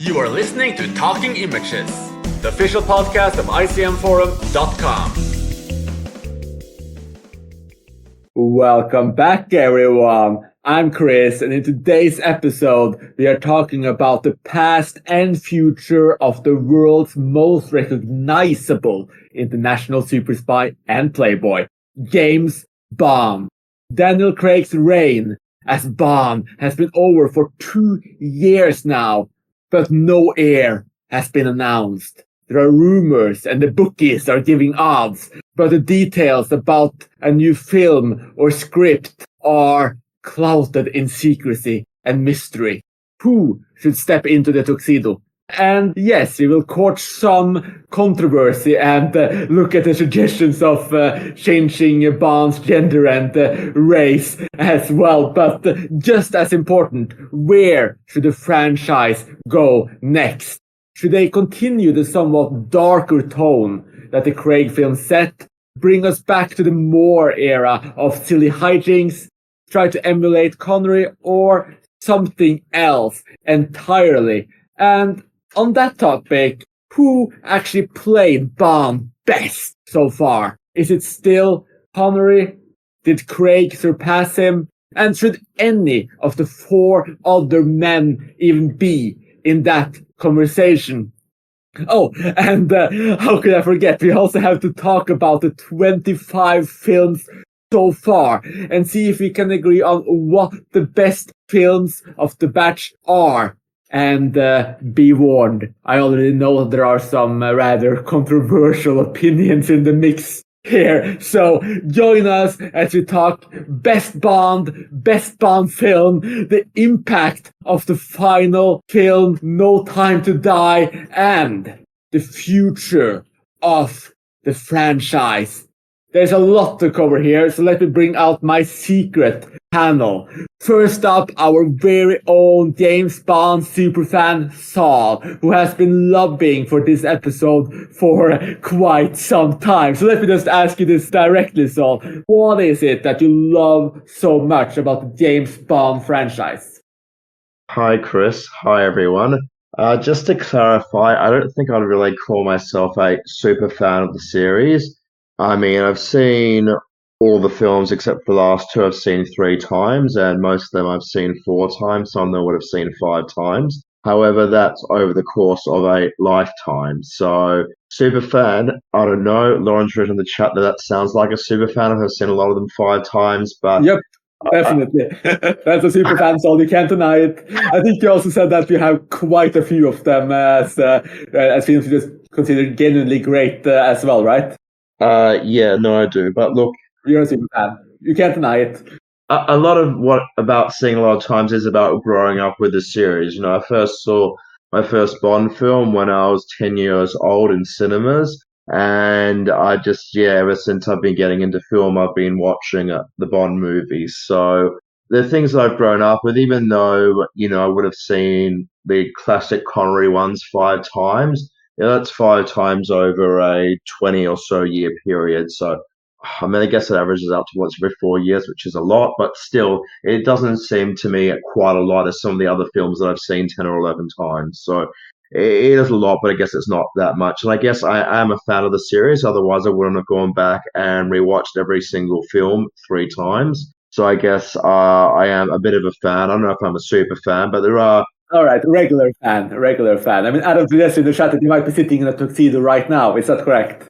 You are listening to Talking Images, the official podcast of icmforum.com. Welcome back, everyone. I'm Chris, and in today's episode, we are talking about the past and future of the world's most recognizable international super spy and playboy, James Bond. Daniel Craig's reign as Bond has been over for 2 years now, but no heir has been announced. There are rumors and the bookies are giving odds, but the details about a new film or script are clouded in secrecy and mystery. Who should step into the tuxedo? And yes, we will court some controversy and look at the suggestions of changing Bond's gender and race as well. But just as important, where should the franchise go next? Should they continue the somewhat darker tone that the Craig film set, bring us back to the Moore era of silly hijinks, try to emulate Connery, or something else entirely? And on that topic, who actually played Bond best so far? Is it still Connery? Did Craig surpass him? And should any of the 4 other men even be in that conversation? Oh, and how could I forget? We also have to talk about the 25 films so far and see if we can agree on what the best films of the batch are. And be warned, I already know there are some rather controversial opinions in the mix here. So join us as we talk best Bond film, the impact of the final film, No Time to Die, and the future of the franchise. There's a lot to cover here, so let me bring out my secret panel. First up, our very own James Bond superfan, Saul, who has been lobbying for this episode for quite some time. So let me just ask you this directly, Saul. What is it that you love so much about the James Bond franchise? Hi, Chris. Hi, everyone. Just to clarify, I don't think I'd really call myself a super fan of the series. I mean, I've seen all the films except for the last 2 I've seen 3 times, and most of them I've seen 4 times. Some of them would have seen 5 times. However, that's over the course of a lifetime. So, super fan, I don't know. Lauren's written in the chat that sounds like a super fan. I've seen a lot of them 5 times, but... Yep. Definitely. That's a super fan, so you can't deny it. I think you also said that you have quite a few of them as films you just consider genuinely great as well, right? Yeah, no, I do. But look, you're a super fan. You can't deny it. A lot of what about seeing a lot of times is about growing up with the series. You know, I first saw my first Bond film when I was 10 years old in cinemas. And I just, ever since I've been getting into film, I've been watching the Bond movies. So the things that I've grown up with, even though, I would have seen the classic Connery ones 5 times, that's 5 times over a 20 or so year period. So, I mean, I guess it averages out to once every 4 years, which is a lot, but still, it doesn't seem to me quite a lot as some of the other films that I've seen 10 or 11 times. So, it is a lot, but I guess it's not that much. And I guess I am a fan of the series. Otherwise, I wouldn't have gone back and rewatched every single film 3 times. So I guess I am a bit of a fan. I don't know if I'm a super fan, but there are... All right, regular fan. I mean, Adam suggested in the chat that you might be sitting in a tuxedo right now. Is that correct?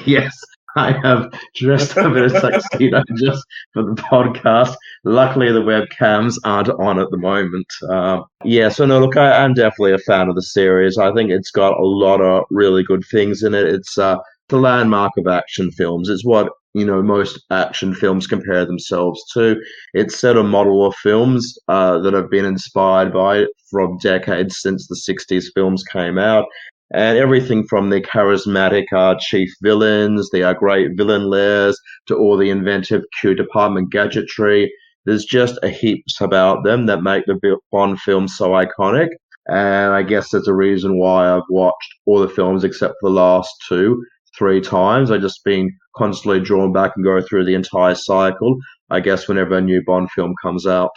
Yes. I have dressed up in a tuxedo just for the podcast. Luckily, the webcams aren't on at the moment. So no, look, I am definitely a fan of the series. I think it's got a lot of really good things in it. It's the landmark of action films. It's what, most action films compare themselves to. It's set a model of films that have been inspired by it from decades since the 60s films came out. And everything from the charismatic chief villains, the great villain lairs, to all the inventive Q department gadgetry. There's just a heaps about them that make the Bond films so iconic. And I guess that's a reason why I've watched all the films except for the last 2, 3 times. I've just been constantly drawn back and go through the entire cycle, I guess, whenever a new Bond film comes out.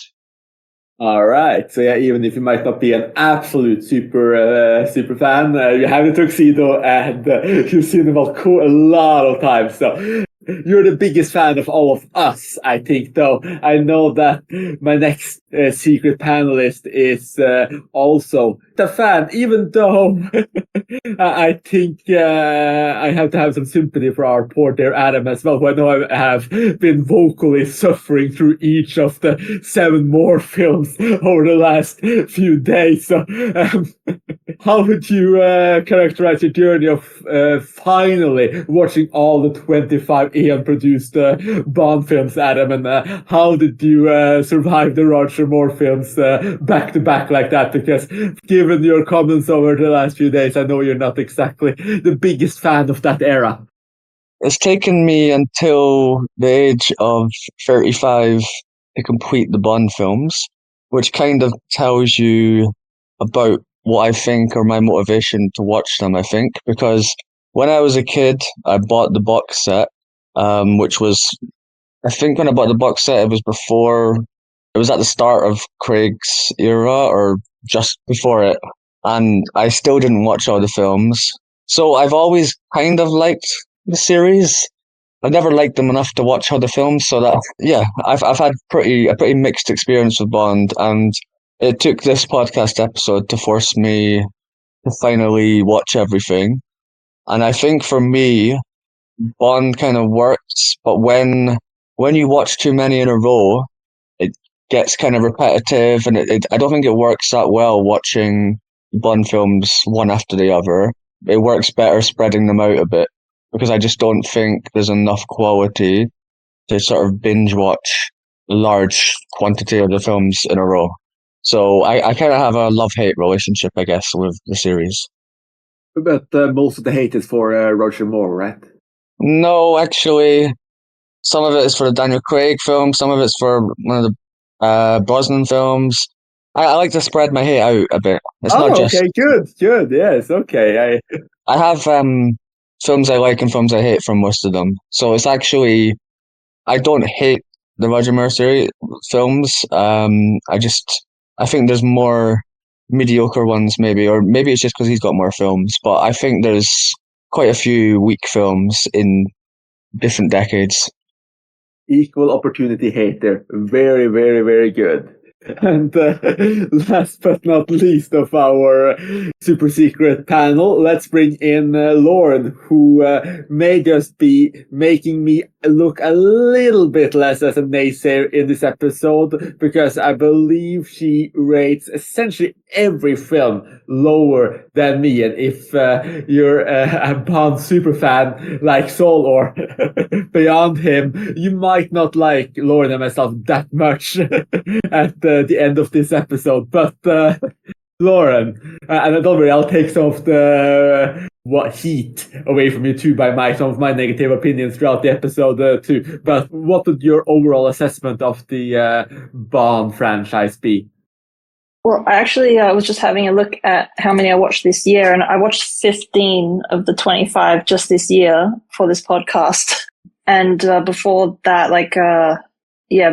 All right. So yeah, even if you might not be an absolute super fan, you have the tuxedo and you've seen him a lot of times. So you're the biggest fan of all of us, I think. Though I know that my next secret panelist is also the fan, even though I think I have to have some sympathy for our poor dear Adam as well, who I know I have been vocally suffering through each of the 7 more films over the last few days. So, how would you characterize your journey of finally watching all the 25 Ian-produced Bond films, Adam? And how did you survive the Roger Moore films back to back like that? Because given your comments over the last few days, I know you're not exactly the biggest fan of that era. It's taken me until the age of 35 to complete the Bond films, which kind of tells you about what I think or my motivation to watch them, I think, because when I was a kid, I bought the box set, which was, I think when I bought the box set, it was at the start of Craig's era or just before it, and I still didn't watch all the films. So I've always kind of liked the series. I've never liked them enough to watch all the films, so that yeah, I've had a pretty mixed experience with Bond, and it took this podcast episode to force me to finally watch everything. And I think for me, Bond kind of works, but when you watch too many in a row, it gets kind of repetitive, and I don't think it works that well watching Bond films one after the other. It works better spreading them out a bit because I just don't think there's enough quality to sort of binge watch a large quantity of the films in a row. So I kind of have a love-hate relationship, I guess, with the series. But most of the hate is for Roger Moore, right? No, actually, some of it is for the Daniel Craig film, some of it's for one of the Brosnan films. I like to spread my hate out a bit. It's not just. Okay, good. Yes, okay. I have films I like and films I hate from most of them. So it's actually, I don't hate the Roger Moore series films. I think there's more mediocre ones maybe, or maybe it's just because he's got more films. But I think there's quite a few weak films in different decades. Equal opportunity hater. Very, very, very good. And last but not least of our super secret panel, let's bring in Lauren, who may just be making me look a little bit less as a naysayer in this episode, because I believe she rates essentially every film lower than me. And if you're a Bond super fan like Saul or beyond him, you might not like Lauren and myself that much at the end of this episode. But Lauren, and don't worry, I'll take some of the heat away from you too by some of my negative opinions throughout the episode too. But what would your overall assessment of the Bond franchise be? Well, I actually was just having a look at how many I watched this year, and I watched 15 of the 25 just this year for this podcast. And before that,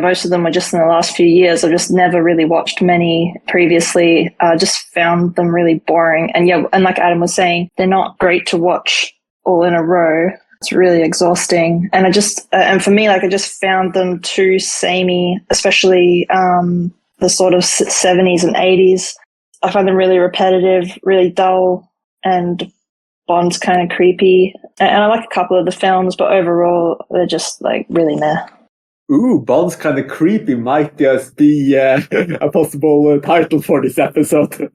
most of them were just in the last few years. I've just never really watched many previously. Just found them really boring. And and like Adam was saying, they're not great to watch all in a row. It's really exhausting. And and for me, I just found them too samey, especially the sort of 70s and 80s. I find them really repetitive, really dull, and Bond's kind of creepy. And I like a couple of the films, but overall, they're just really meh. Ooh, Bond's kind of creepy might just be a possible title for this episode.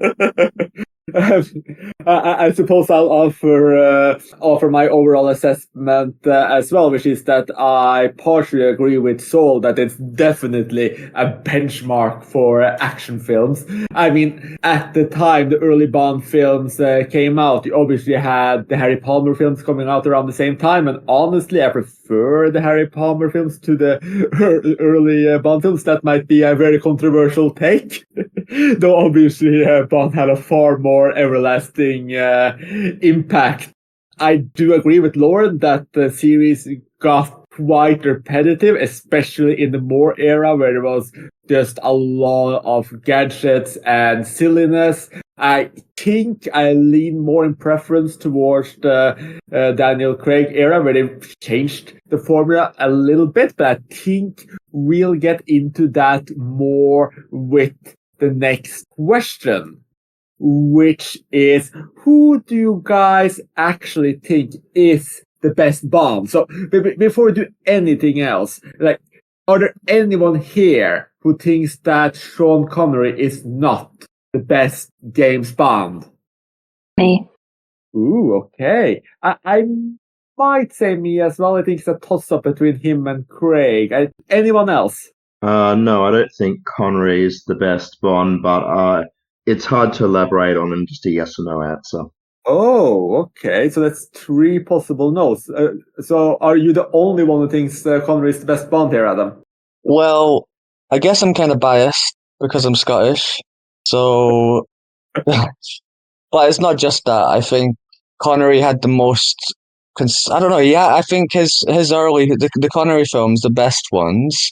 I suppose I'll offer my overall assessment as well, which is that I partially agree with Saul that it's definitely a benchmark for action films. I mean, at the time the early Bond films came out, you obviously had the Harry Palmer films coming out around the same time, and honestly, I prefer the Harry Palmer films to the early Bond films. That might be a very controversial take, though obviously Bond had a far more everlasting impact. I do agree with Lauren that the series got quite repetitive, especially in the Moore era where there was just a lot of gadgets and silliness. I think I lean more in preference towards the Daniel Craig era where they changed the formula a little bit, but I think we'll get into that more with the next question, which is, who do you guys actually think is the best Bond? So before we do anything else, like, are there anyone here who thinks that Sean Connery is not the best James Bond? Me. Ooh, okay. I might say me as well. I think it's a toss-up between him and Craig. Anyone else? No, I don't think Connery is the best Bond, but it's hard to elaborate on in just a yes or no answer. Oh, okay. So that's 3 possible no's. So are you the only one who thinks Connery is the best Bond here, Adam? Well, I guess I'm kind of biased because I'm Scottish. So, but it's not just that. I think Connery had the most. I don't know. Yeah, I think his early the Connery films, the best ones,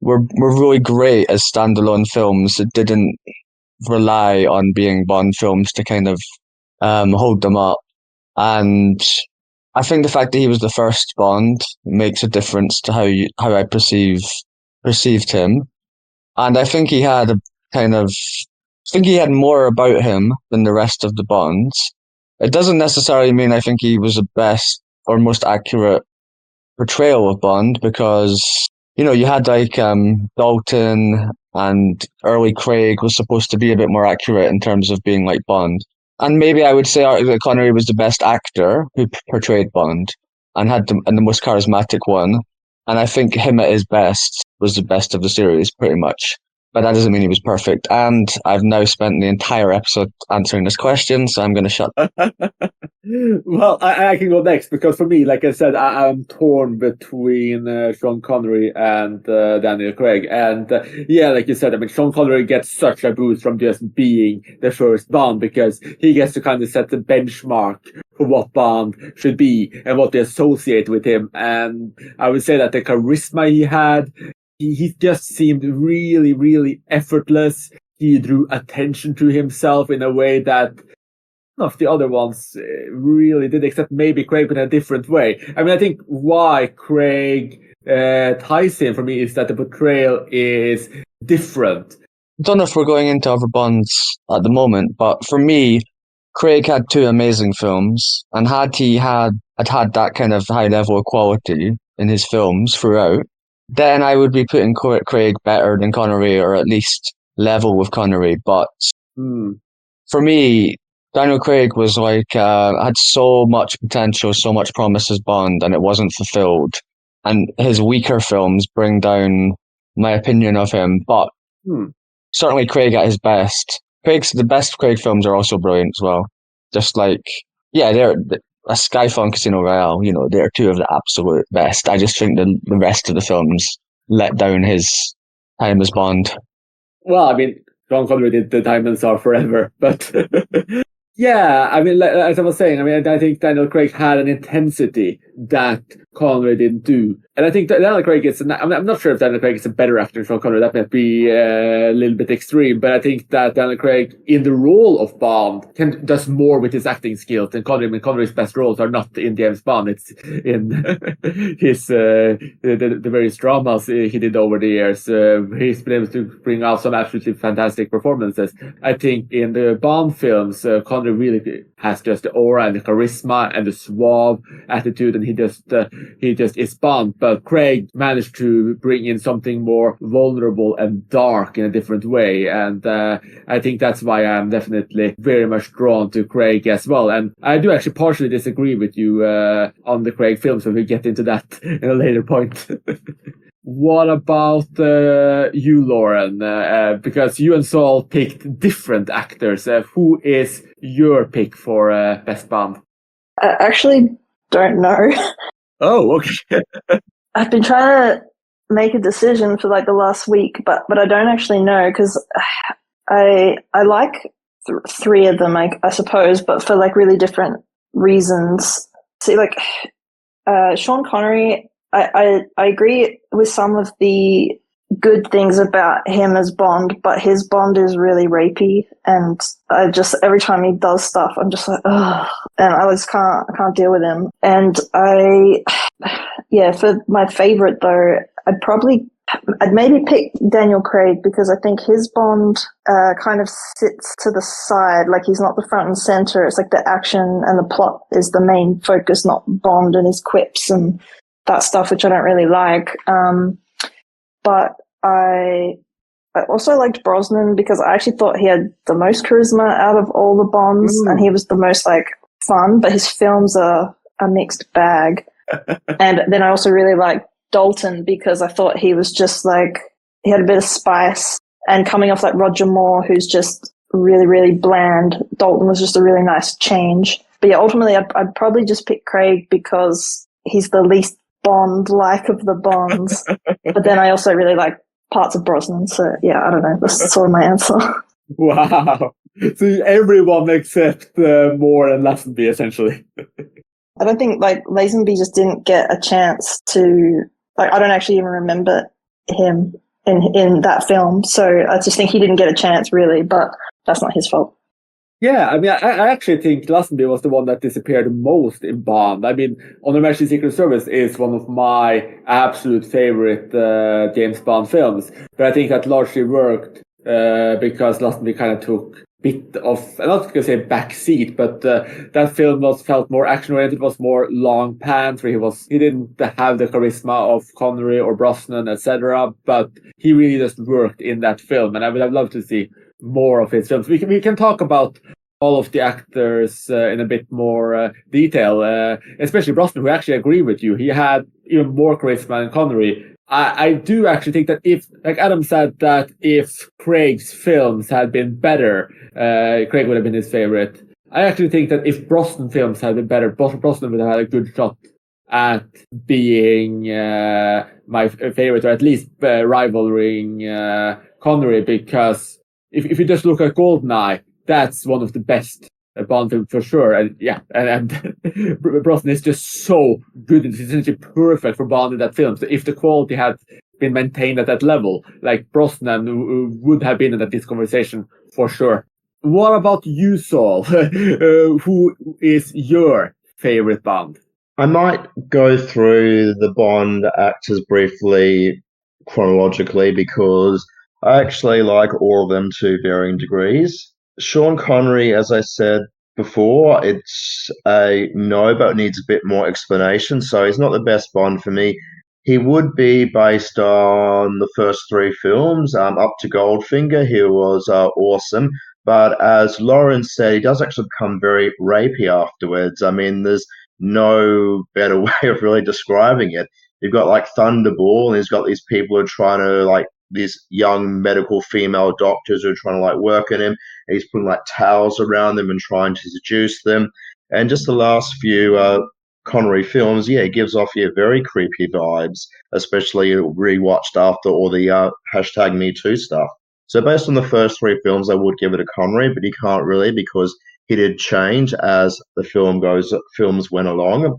were really great as standalone films. It didn't rely on being Bond films to kind of hold them up. And I think the fact that he was the first Bond makes a difference to how I perceived him. And I think he had I think he had more about him than the rest of the Bonds. It doesn't necessarily mean I think he was the best or most accurate portrayal of Bond, because, you had like Dalton, and early Craig was supposed to be a bit more accurate in terms of being like Bond. And maybe I would say that Connery was the best actor who portrayed Bond and and the most charismatic one. And I think him at his best was the best of the series, pretty much. But that doesn't mean he was perfect. And I've now spent the entire episode answering this question, so I'm going to shut. Well, I can go next, because for me, like I said, I'm torn between Sean Connery and Daniel Craig. And yeah, like you said, I mean, Sean Connery gets such a boost from just being the first Bond, because he gets to kind of set the benchmark for what Bond should be and what they associate with him. And I would say that the charisma he had, he just seemed really, really effortless. He drew attention to himself in a way that none of the other ones really did, except maybe Craig, but in a different way. I mean, I think why Craig ties in for me is that the portrayal is different. I don't know if we're going into other Bonds at the moment, but for me, Craig had 2 amazing films, and had that kind of high level of quality in his films throughout, then I would be putting Craig better than Connery, or at least level with Connery. But for me, Daniel Craig was like, had so much potential, so much promise as Bond, and it wasn't fulfilled. And his weaker films bring down my opinion of him. But certainly Craig at his best. The best Craig films are also brilliant as well. Just like, yeah, they're a Skyfall and Casino Royale, they're 2 of the absolute best. I just think the rest of the films let down his time as Bond. Well, I mean, Sean Connery did The Diamonds Are Forever, but yeah, I mean, as I was saying, I mean, I think Daniel Craig had an intensity that Connery didn't do. And I think that Daniel Craig I'm not sure if Daniel Craig is a better actor than Sean Connery. That might be a little bit extreme, but I think that Daniel Craig, in the role of Bond, does more with his acting skills than Connery. I mean, Connery's best roles are not in James Bond. It's in his, the various dramas he did over the years. He's been able to bring out some absolutely fantastic performances. I think in the Bond films, Connery really has just the aura and the charisma and the suave attitude, and he just is Bond. But Craig managed to bring in something more vulnerable and dark in a different way, and I think that's why I'm definitely very much drawn to Craig as well. And I do actually partially disagree with you on the Craig films, so we'll get into that in a later point. What about you, Lauren? Because you and Saul picked different actors. Who is your pick for Best Bond? I actually don't know. Oh, okay. I've been trying to make a decision for like the last week, but I don't actually know, because I like 3 of them, I suppose, but for like really different reasons. See, like Sean Connery, I agree with some of the good things about him as Bond, but his Bond is really rapey, and I just every time he does stuff, I'm just like, ugh, and I just can't deal with him. And for my favorite though, I'd maybe pick Daniel Craig, because I think his Bond kind of sits to the side, like he's not the front and center. It's like the action and the plot is the main focus, not Bond and his quips and that stuff, which I don't really like. But I also liked Brosnan because I actually thought he had the most charisma out of all the Bonds, and he was the most like fun, but his films are a mixed bag. And then I also really liked Dalton because I thought he was just like, he had a bit of spice, and coming off like Roger Moore, who's just really, really bland, Dalton was just a really nice change. But yeah, ultimately I'd probably just pick Craig because he's the least Bond-like of the Bonds. But then I also really like parts of Brosnan, so yeah, I don't know, that's sort of my answer. Wow. So everyone except Moore and Lazenby, essentially. I don't think like Lazenby just didn't get a chance to, like, I don't actually even remember him in that film, so I just think he didn't get a chance really, but that's not his fault. Yeah, I mean, I actually think Lazenby was the one that disappeared the most in Bond. I mean, On Her Majesty's Secret Service is one of my absolute favorite James Bond films, but I think that largely worked because Lazenby kind of took a bit of, I'm not going to say backseat, but that film felt more action-oriented, was more long pants, where he didn't have the charisma of Connery or Brosnan, etc., but he really just worked in that film, and I would have loved to see more of his films. We can talk about all of the actors in a bit more detail, especially Brosnan, who actually agree with you. He had even more charisma than Connery. I do actually think that if, like Adam said, that if Craig's films had been better, Craig would have been his favorite. I actually think that if Brosnan films had been better, Brosnan would have had a good shot at being my favorite, or at least rivaling Connery, because if you just look at GoldenEye, that's one of the best Bond films for sure. And yeah, and Brosnan is just so good. It's essentially perfect for Bond in that film. So if the quality had been maintained at that level, like Brosnan would have been in this conversation for sure. What about you, Saul? Who is your favorite Bond? I might go through the Bond actors briefly chronologically because I actually like all of them to varying degrees. Sean Connery, as I said before, it's a no, but needs a bit more explanation. So he's not the best Bond for me. He would be based on the first three films, up to Goldfinger. He was awesome. But as Lauren said, he does actually become very rapey afterwards. I mean, there's no better way of really describing it. You've got like Thunderball, and he's got these people who are trying to like, these young medical female doctors who are trying to like work on him. And he's putting like towels around them and trying to seduce them. And just the last few Connery films, yeah, it gives off very creepy vibes, especially rewatched after all the hashtag Me Too stuff. So based on the first three films, I would give it a Connery, but he can't really because he did change as the films went along.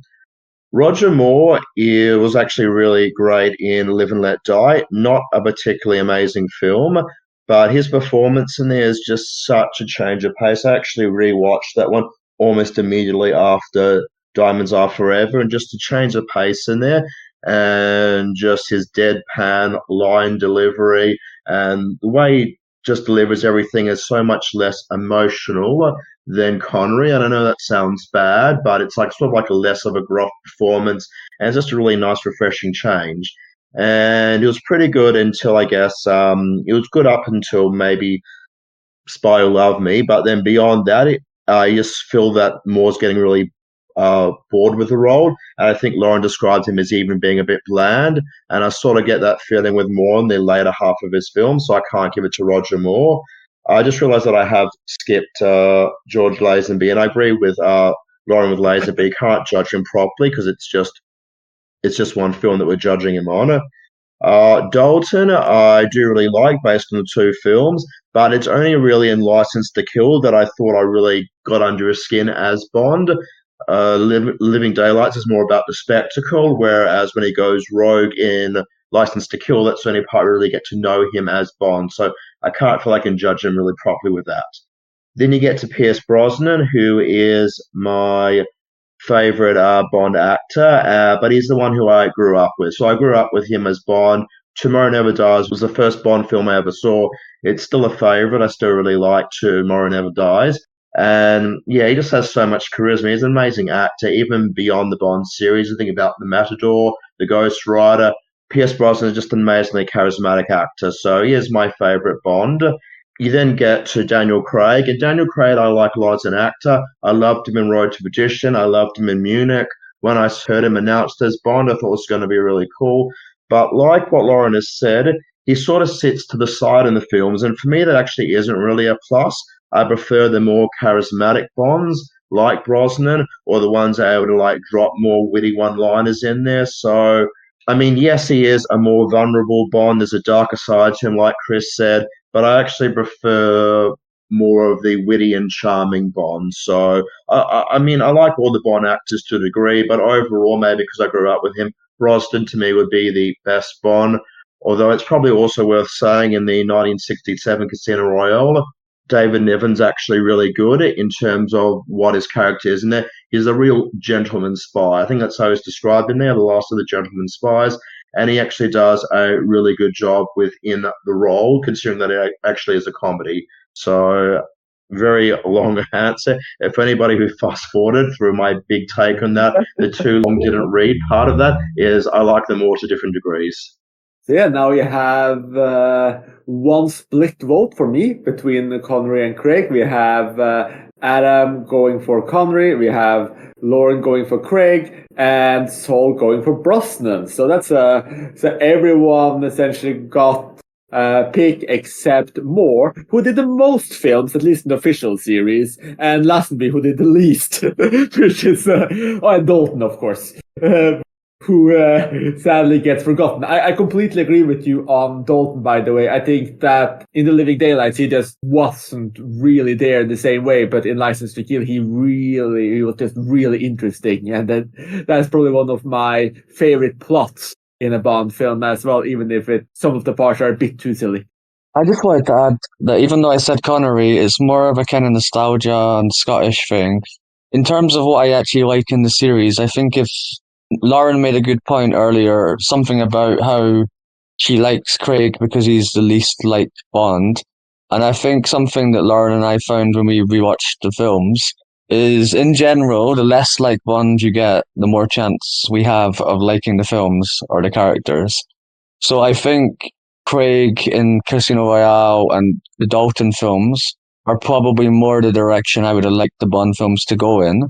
Roger Moore was actually really great in Live and Let Die. Not a particularly amazing film, but his performance in there is just such a change of pace. I actually rewatched that one almost immediately after Diamonds Are Forever, and just a change of pace in there, and just his deadpan line delivery and the way he just delivers everything is so much less emotional than Connery. And I know that sounds bad, but it's like sort of like a less of a gruff performance, and it's just a really nice, refreshing change. And it was pretty good until, I guess, it was good up until maybe Spy Who Loved Me, but then beyond that, you just feel that Moore's getting really bored with the role. And I think Lauren described him as even being a bit bland, and I sort of get that feeling with Moore in the later half of his film, so I can't give it to Roger Moore. I just realised that I have skipped George Lazenby, and I agree with Lauren with Lazenby. You can't judge him properly because it's just one film that we're judging him on. Dalton, I do really like based on the two films, but it's only really in License to Kill that I thought I really got under his skin as Bond. Living Daylights is more about the spectacle, whereas when he goes rogue in License to Kill, that's the only part we really get to know him as Bond. So I can't feel I can judge him really properly with that. Then you get to Pierce Brosnan, who is my favorite Bond actor, but he's the one who I grew up with. So I grew up with him as Bond. Tomorrow Never Dies was the first Bond film I ever saw. It's still a favorite. I still really like Tomorrow Never Dies. And yeah, he just has so much charisma. He's an amazing actor, even beyond the Bond series. I think about The Matador, The Ghost Rider. Pierce Brosnan is just an amazingly charismatic actor. So he is my favorite Bond. You then get to Daniel Craig, and Daniel Craig I like a lot as an actor. I loved him in Road to Perdition. I loved him in Munich. When I heard him announced as Bond, I thought it was going to be really cool. But like what Lauren has said, he sort of sits to the side in the films, and for me that actually isn't really a plus. I prefer the more charismatic Bonds, like Brosnan, or the ones that are able to like drop more witty one-liners in there. So, I mean, yes, he is a more vulnerable Bond. There's a darker side to him, like Chris said, but I actually prefer more of the witty and charming Bond. So, I mean, I like all the Bond actors to a degree, but overall, maybe because I grew up with him, Brosnan to me would be the best Bond. Although it's probably also worth saying in the 1967 Casino Royale, David Niven's actually really good in terms of what his character is in there. He's a real gentleman spy. I think that's how he's described in there, the last of the gentleman spies. And he actually does a really good job within the role, considering that it actually is a comedy. So, very long answer. If anybody who fast forwarded through my big take on that, the too long didn't read part of that is I like them all to different degrees. So yeah, now you have one split vote for me between Connery and Craig. We have Adam going for Connery, we have Lauren going for Craig, and Saul going for Brosnan. So that's so everyone essentially got pick except Moore, who did the most films, at least in the official series, and Lazenby, who did the least, which is and Dalton, of course. Who sadly gets forgotten. I completely agree with you on Dalton, by the way. I think that in The Living Daylights, he just wasn't really there in the same way, but in License to Kill, he was just really interesting. And that's probably one of my favorite plots in a Bond film as well, even if some of the parts are a bit too silly. I just wanted to add that even though I said Connery, it's more of a kind of nostalgia and Scottish thing. In terms of what I actually like in the series, I think if Lauren made a good point earlier, something about how she likes Craig because he's the least liked Bond. And I think something that Lauren and I found when we rewatched the films is, in general, the less like Bond you get, the more chance we have of liking the films or the characters. So I think Craig in Casino Royale and the Dalton films are probably more the direction I would have liked the Bond films to go in.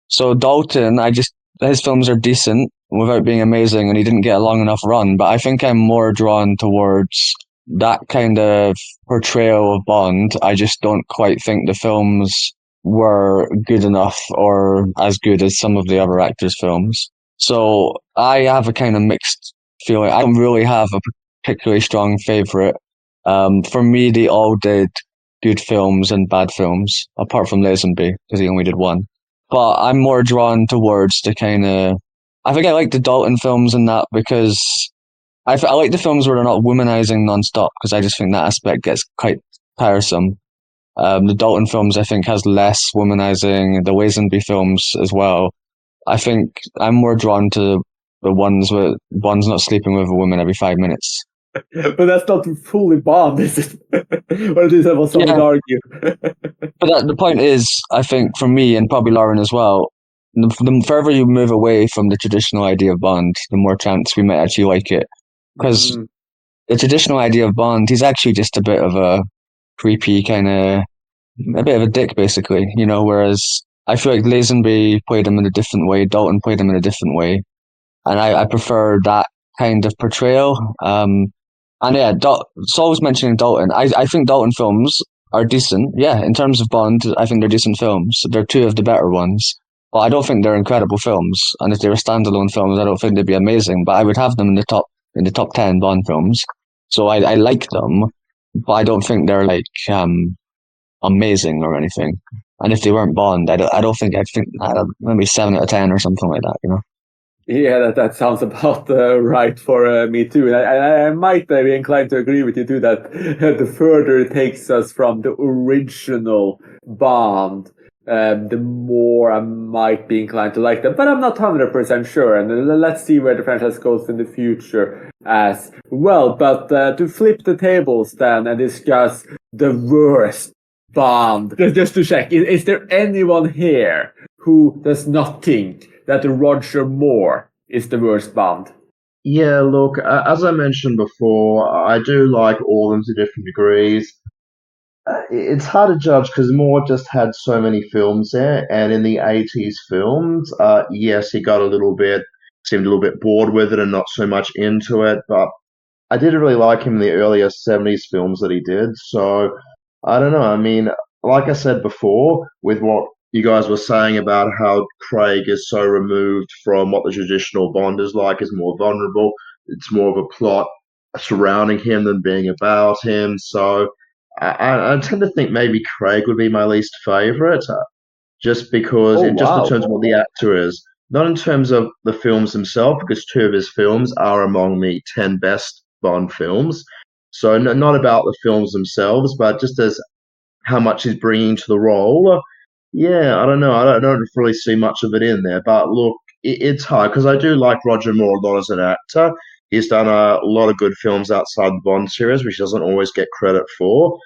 So Dalton, his films are decent without being amazing, and he didn't get a long enough run, but I think I'm more drawn towards that kind of portrayal of Bond. I just don't quite think the films were good enough or as good as some of the other actors' films. So I have a kind of mixed feeling. I don't really have a particularly strong favourite. For me, they all did good films and bad films, apart from Lazenby, because he only did one. But I'm more drawn towards the kind of... I think I like the Dalton films in that because I like the films where they're not womanizing non-stop, because I just think that aspect gets quite tiresome. The Dalton films, I think, has less womanizing. The Lazenby films as well. I think I'm more drawn to the ones where Bond's not sleeping with a woman every 5 minutes. But that's not fully Bond, is it? Or at least that's what some would argue. But the point is, I think, for me, and probably Lauren as well, the further you move away from the traditional idea of Bond, the more chance we might actually like it. Because the traditional idea of Bond, he's actually just a bit of a creepy kind of... a bit of a dick, basically, you know, whereas I feel like Lazenby played him in a different way, Dalton played him in a different way, and I prefer that kind of portrayal. And yeah, Saul was mentioning Dalton. I think Dalton films are decent. Yeah, in terms of Bond, I think they're decent films. They're two of the better ones. But I don't think they're incredible films. And if they were standalone films, I don't think they'd be amazing. But I would have them in the top 10 Bond films. So I like them, but I don't think they're like amazing or anything. And if they weren't Bond, I don't think I'd think maybe 7 out of 10 or something like that, you know. Yeah, that sounds about right for me too. And I might be inclined to agree with you too that the further it takes us from the original Bond, the more I might be inclined to like them. But I'm not 100% sure. And let's see where the franchise goes in the future as well. But to flip the tables then and discuss the worst Bond, just to check, is there anyone here who does not think that Roger Moore is the worst Bond? Yeah, look, as I mentioned before, I do like all of them to different degrees. It's hard to judge because Moore just had so many films there, and in the 80s films, yes, he got seemed a little bit bored with it and not so much into it, but I did really like him in the earlier 70s films that he did, so I don't know. I mean, like I said before, with what you guys were saying about how Craig is so removed from what the traditional Bond is like, is more vulnerable. It's more of a plot surrounding him than being about him. So I tend to think maybe Craig would be my least favorite, just because just in terms of what the actor is, not in terms of the films themselves, because 2 of his films are among the 10 best Bond films. So not about the films themselves, but just as how much he's bringing to the role. Yeah, I don't know. I don't really see much of it in there. But look, it's hard because I do like Roger Moore a lot as an actor. He's done a lot of good films outside the Bond series, which he doesn't always get credit for.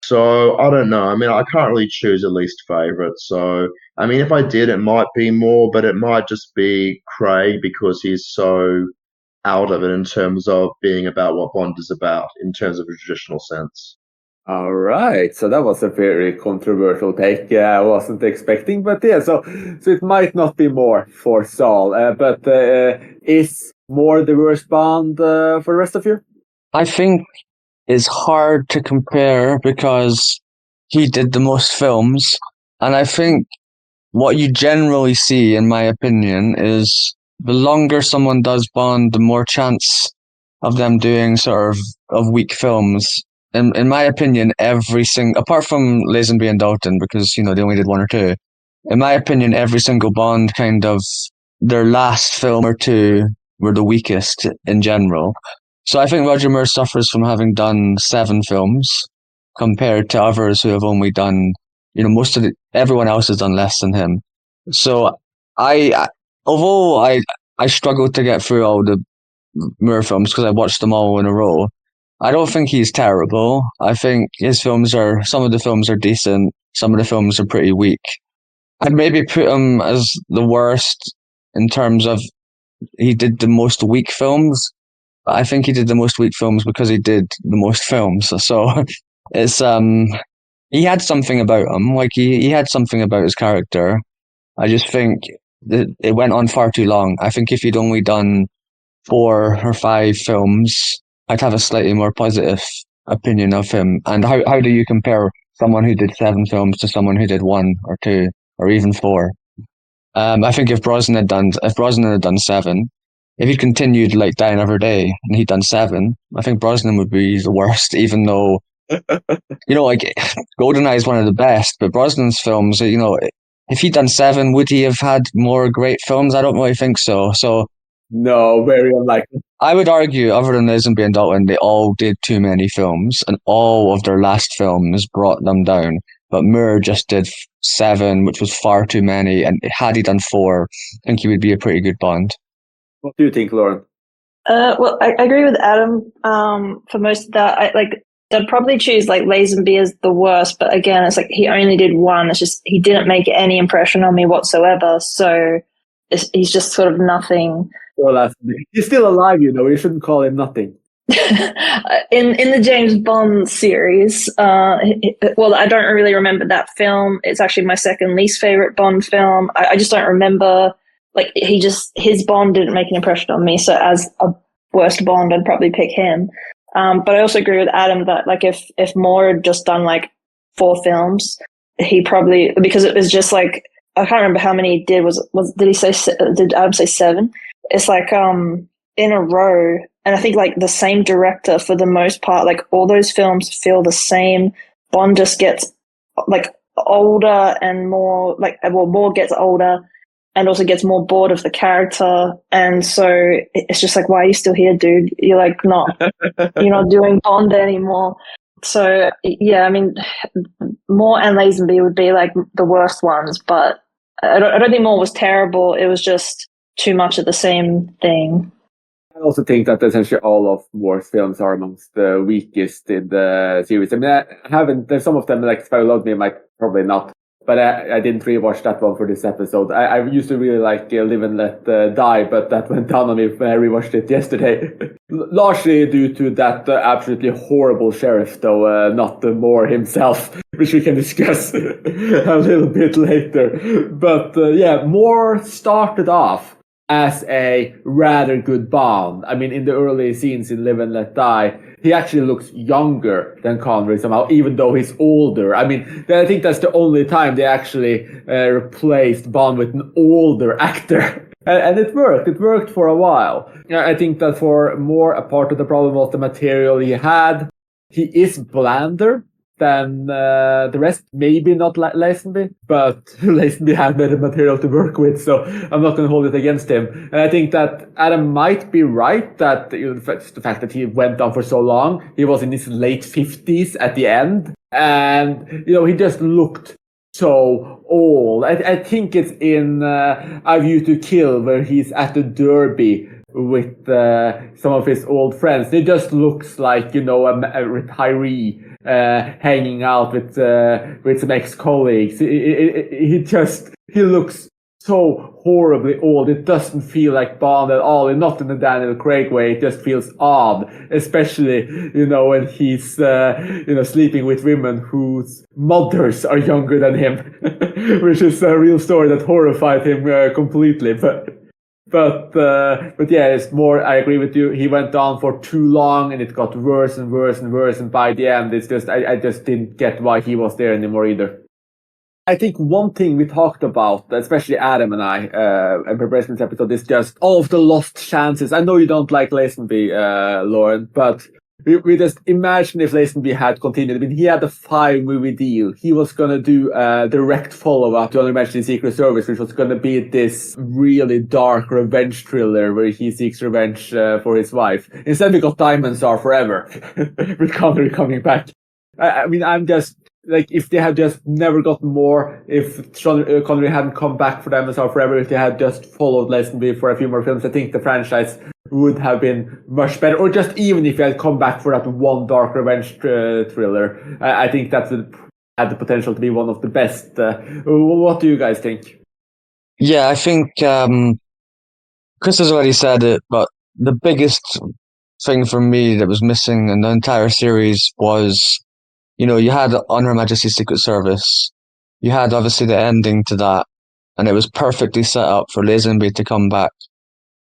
So I don't know. I mean, I can't really choose a least favorite. So I mean, if I did, it might be Moore, but it might just be Craig because he's so out of it in terms of being about what Bond is about in terms of a traditional sense. All right, so that was a very controversial take. I wasn't expecting, but yeah, so it might not be more for Saul, but is more the worst Bond for the rest of you? I think it's hard to compare because he did the most films, and I think what you generally see, in my opinion, is the longer someone does Bond, the more chance of them doing sort of weak films. In my opinion, apart from Lazenby and Dalton, because they only did 1 or 2. In my opinion, every single Bond kind of their last film or 2 were the weakest in general. So I think Roger Moore suffers from having done 7 films compared to others who have only done, everyone else has done less than him. So although I struggled to get through all the Moore films because I watched them all in a row, I don't think he's terrible. I think some of the films are decent, some of the films are pretty weak. I'd maybe put him as the worst in terms of he did the most weak films. I think he did the most weak films because he did the most films. So it's he had something about him, like he had something about his character. I just think that it went on far too long. I think if he'd only done 4 or 5 films, I'd have a slightly more positive opinion of him. And how do you compare someone who did 7 films to someone who did 1 or 2 or even 4? I think if Brosnan had done 7, if he'd continued like Die Another Day and he'd done 7, I think Brosnan would be the worst, even though like GoldenEye is one of the best, but Brosnan's films, if he'd done 7, would he have had more great films? I don't really think so. So no, very unlikely. I would argue, other than Lazenby and Dalton, they all did too many films, and all of their last films brought them down. But Moore just did 7, which was far too many, and had he done 4, I think he would be a pretty good Bond. What do you think, Lauren? Well, I agree with Adam for most of that. I'd probably choose like Lazenby as the worst, but again, it's like he only did 1. It's just he didn't make any impression on me whatsoever, so he's just sort of nothing. Well, he's still alive, you shouldn't call him nothing. in the James Bond series, well, I don't really remember that film. It's actually my second least favorite Bond film. I just don't remember. Like his Bond didn't make an impression on me. So as a worst Bond, I'd probably pick him. But I also agree with Adam that like if Moore had just done like 4 films, he probably, because it was just like, I can't remember how many he did. Did Adam say 7? It's like in a row, and I think like the same director for the most part. Like all those films feel the same. Bond just gets like older and more more gets older and also gets more bored of the character. And so it's just like, why are you still here, dude? You're like you're not doing Bond anymore. So yeah, I mean, Moore and Lazenby would be like the worst ones, but I don't think Moore was terrible. It was just too much of the same thing. I also think that essentially all of Moore's films are amongst the weakest in the series. I mean, there's some of them like Spy Who Loved Me, might probably not, but I didn't rewatch that one for this episode. I used to really like Live and Let Die, but that went down on me when I rewatched it yesterday. Largely due to that absolutely horrible sheriff, though, not Moore himself, which we can discuss a little bit later. But yeah, Moore started off as a rather good Bond. I mean, in the early scenes in Live and Let Die, he actually looks younger than Connery somehow, even though he's older. I mean, I think that's the only time they actually replaced Bond with an older actor. And it worked. It worked for a while. I think that for Moore, a part of the problem was the material he had. He is blander than the rest. Maybe not Lazenby, but Lazenby had better material to work with, so I'm not going to hold it against him. And I think that Adam might be right that the fact that he went on for so long, he was in his late 50s at the end, and he just looked so old. I think it's in I View to Kill where he's at the Derby with some of his old friends. He just looks like a retiree hanging out with some ex-colleagues. He looks so horribly old. It doesn't feel like Bond at all, and not in the Daniel Craig way. It just feels odd, especially when he's sleeping with women whose mothers are younger than him, which is a real story that horrified him completely. But yeah, it's more, I agree with you. He went on for too long and it got worse and worse and worse. And by the end, it's just, I just didn't get why he was there anymore either. I think one thing we talked about, especially Adam and I, in preparation for this episode, is just all of the lost chances. I know you don't like Lazenby, Lauren, but we just imagine if Lazenby had continued. I mean, he had a 5-movie deal. He was going to do a direct follow-up to Under Majesty's Secret Service, which was going to be this really dark revenge thriller where he seeks revenge for his wife. Instead, we got Diamonds Are Forever with Connery coming back. I mean, I'm just like, if they had just never gotten more, if Sean Connery hadn't come back for Diamonds Are Forever, if they had just followed Lazenby for a few more films, I think the franchise would have been much better. Or just even if he had come back for that one dark revenge thriller, I think that had the potential to be one of the best. What do you guys think? Yeah, I think Chris has already said it, but the biggest thing for me that was missing in the entire series was, you had On Her Majesty's Secret Service. You had obviously the ending to that, and it was perfectly set up for Lazenby to come back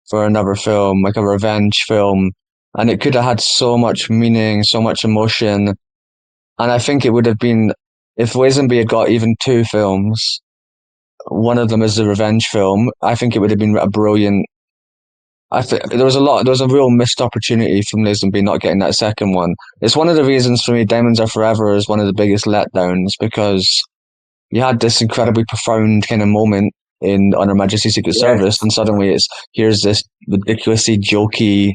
for another film, like a revenge film. And it could have had so much meaning, so much emotion. And I think it would have been, if Lazenby had got even 2 films, one of them is a revenge film, I think it would have been a brilliant. There was a real missed opportunity from Lazenby not getting that second one. It's one of the reasons for me Diamonds Are Forever is one of the biggest letdowns, because you had this incredibly profound kind of moment on Her Majesty's Secret Service, and suddenly here's this ridiculously jokey,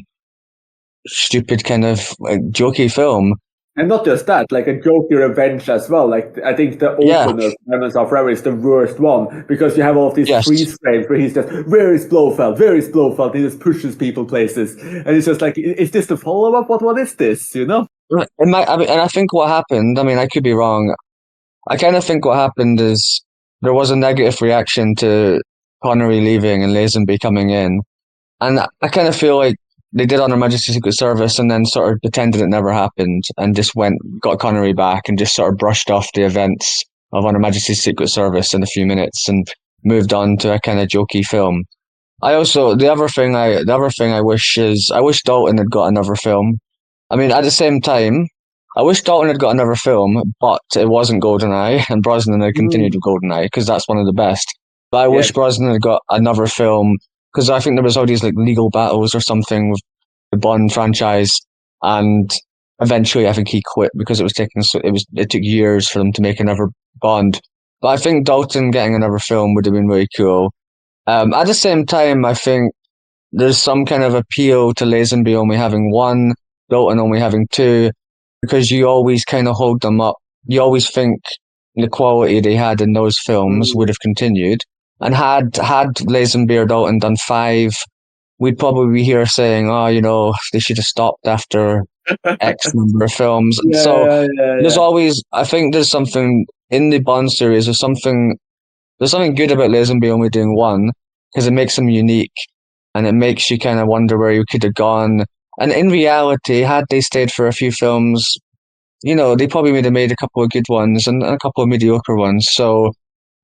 stupid kind of jokey film. And not just that, like a jokey revenge as well. Like, I think the opener of Diamonds Are Forever is the worst one, because you have all of these freeze frames where he's just, where is Blofeld? Where is Blofeld? He just pushes people places. And it's just like, is this the follow-up? What is this, And I think what happened, I could be wrong, I kind of think what happened is there was a negative reaction to Connery leaving and Lazenby coming in. And I kind of feel like they did On Her Majesty's Secret Service and then sort of pretended it never happened and just got Connery back and just sort of brushed off the events of On Her Majesty's Secret Service in a few minutes and moved on to a kind of jokey film. The other thing I wish is, I wish Dalton had got another film. At the same time, I wish Dalton had got another film, but it wasn't GoldenEye, and Brosnan had continued with GoldenEye, because that's one of the best. But I wish Brosnan had got another film, because I think there was all these like legal battles or something with the Bond franchise, and eventually I think he quit because it took years for them to make another Bond. But I think Dalton getting another film would have been really cool. At the same time, I think there's some kind of appeal to Lazenby only having one, Dalton only having two, because you always kind of hold them up. You always think the quality they had in those films would have continued. And had Lazenby or Dalton done five, we'd probably be here saying, oh, they should have stopped after X number of films. So there's always, I think there's something in the Bond series, there's something good about Lazenby only doing one, because it makes him unique, and it makes you kind of wonder where he could have gone. And in reality, had they stayed for a few films, they probably would have made a couple of good ones and a couple of mediocre ones. So,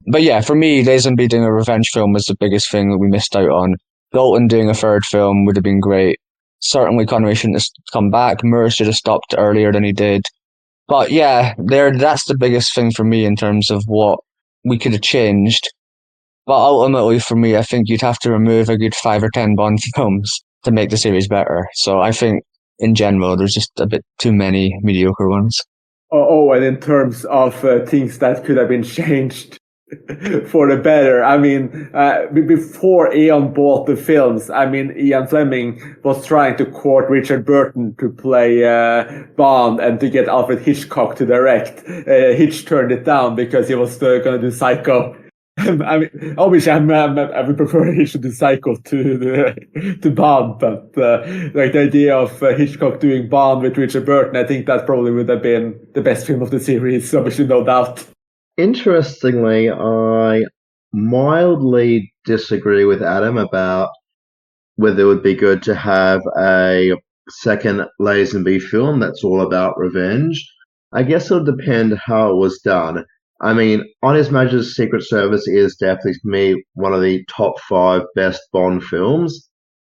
but yeah, for me, Lazenby doing a revenge film was the biggest thing that we missed out on. Dalton doing a third film would have been great. Certainly Connery shouldn't have come back. Moore should have stopped earlier than he did. But yeah, that's the biggest thing for me in terms of what we could have changed. But ultimately, for me, I think you'd have to remove a good 5 or 10 Bond films to make the series better. So I think, in general, there's just a bit too many mediocre ones. And in terms of things that could have been changed for the better, I mean, before Ian bought the films, I mean, Ian Fleming was trying to court Richard Burton to play Bond and to get Alfred Hitchcock to direct. Hitch turned it down because he was going to do Psycho. I mean, obviously, I would prefer Hitch to do Psycho to Bond, but like the idea of Hitchcock doing Bond with Richard Burton, I think that probably would have been the best film of the series, obviously, no doubt. Interestingly, I mildly disagree with Adam about whether it would be good to have a second Lazenby film that's all about revenge. I guess it'll depend how it was done. I mean, On His Majesty's Secret Service is definitely, for me, one of the top 5 best Bond films.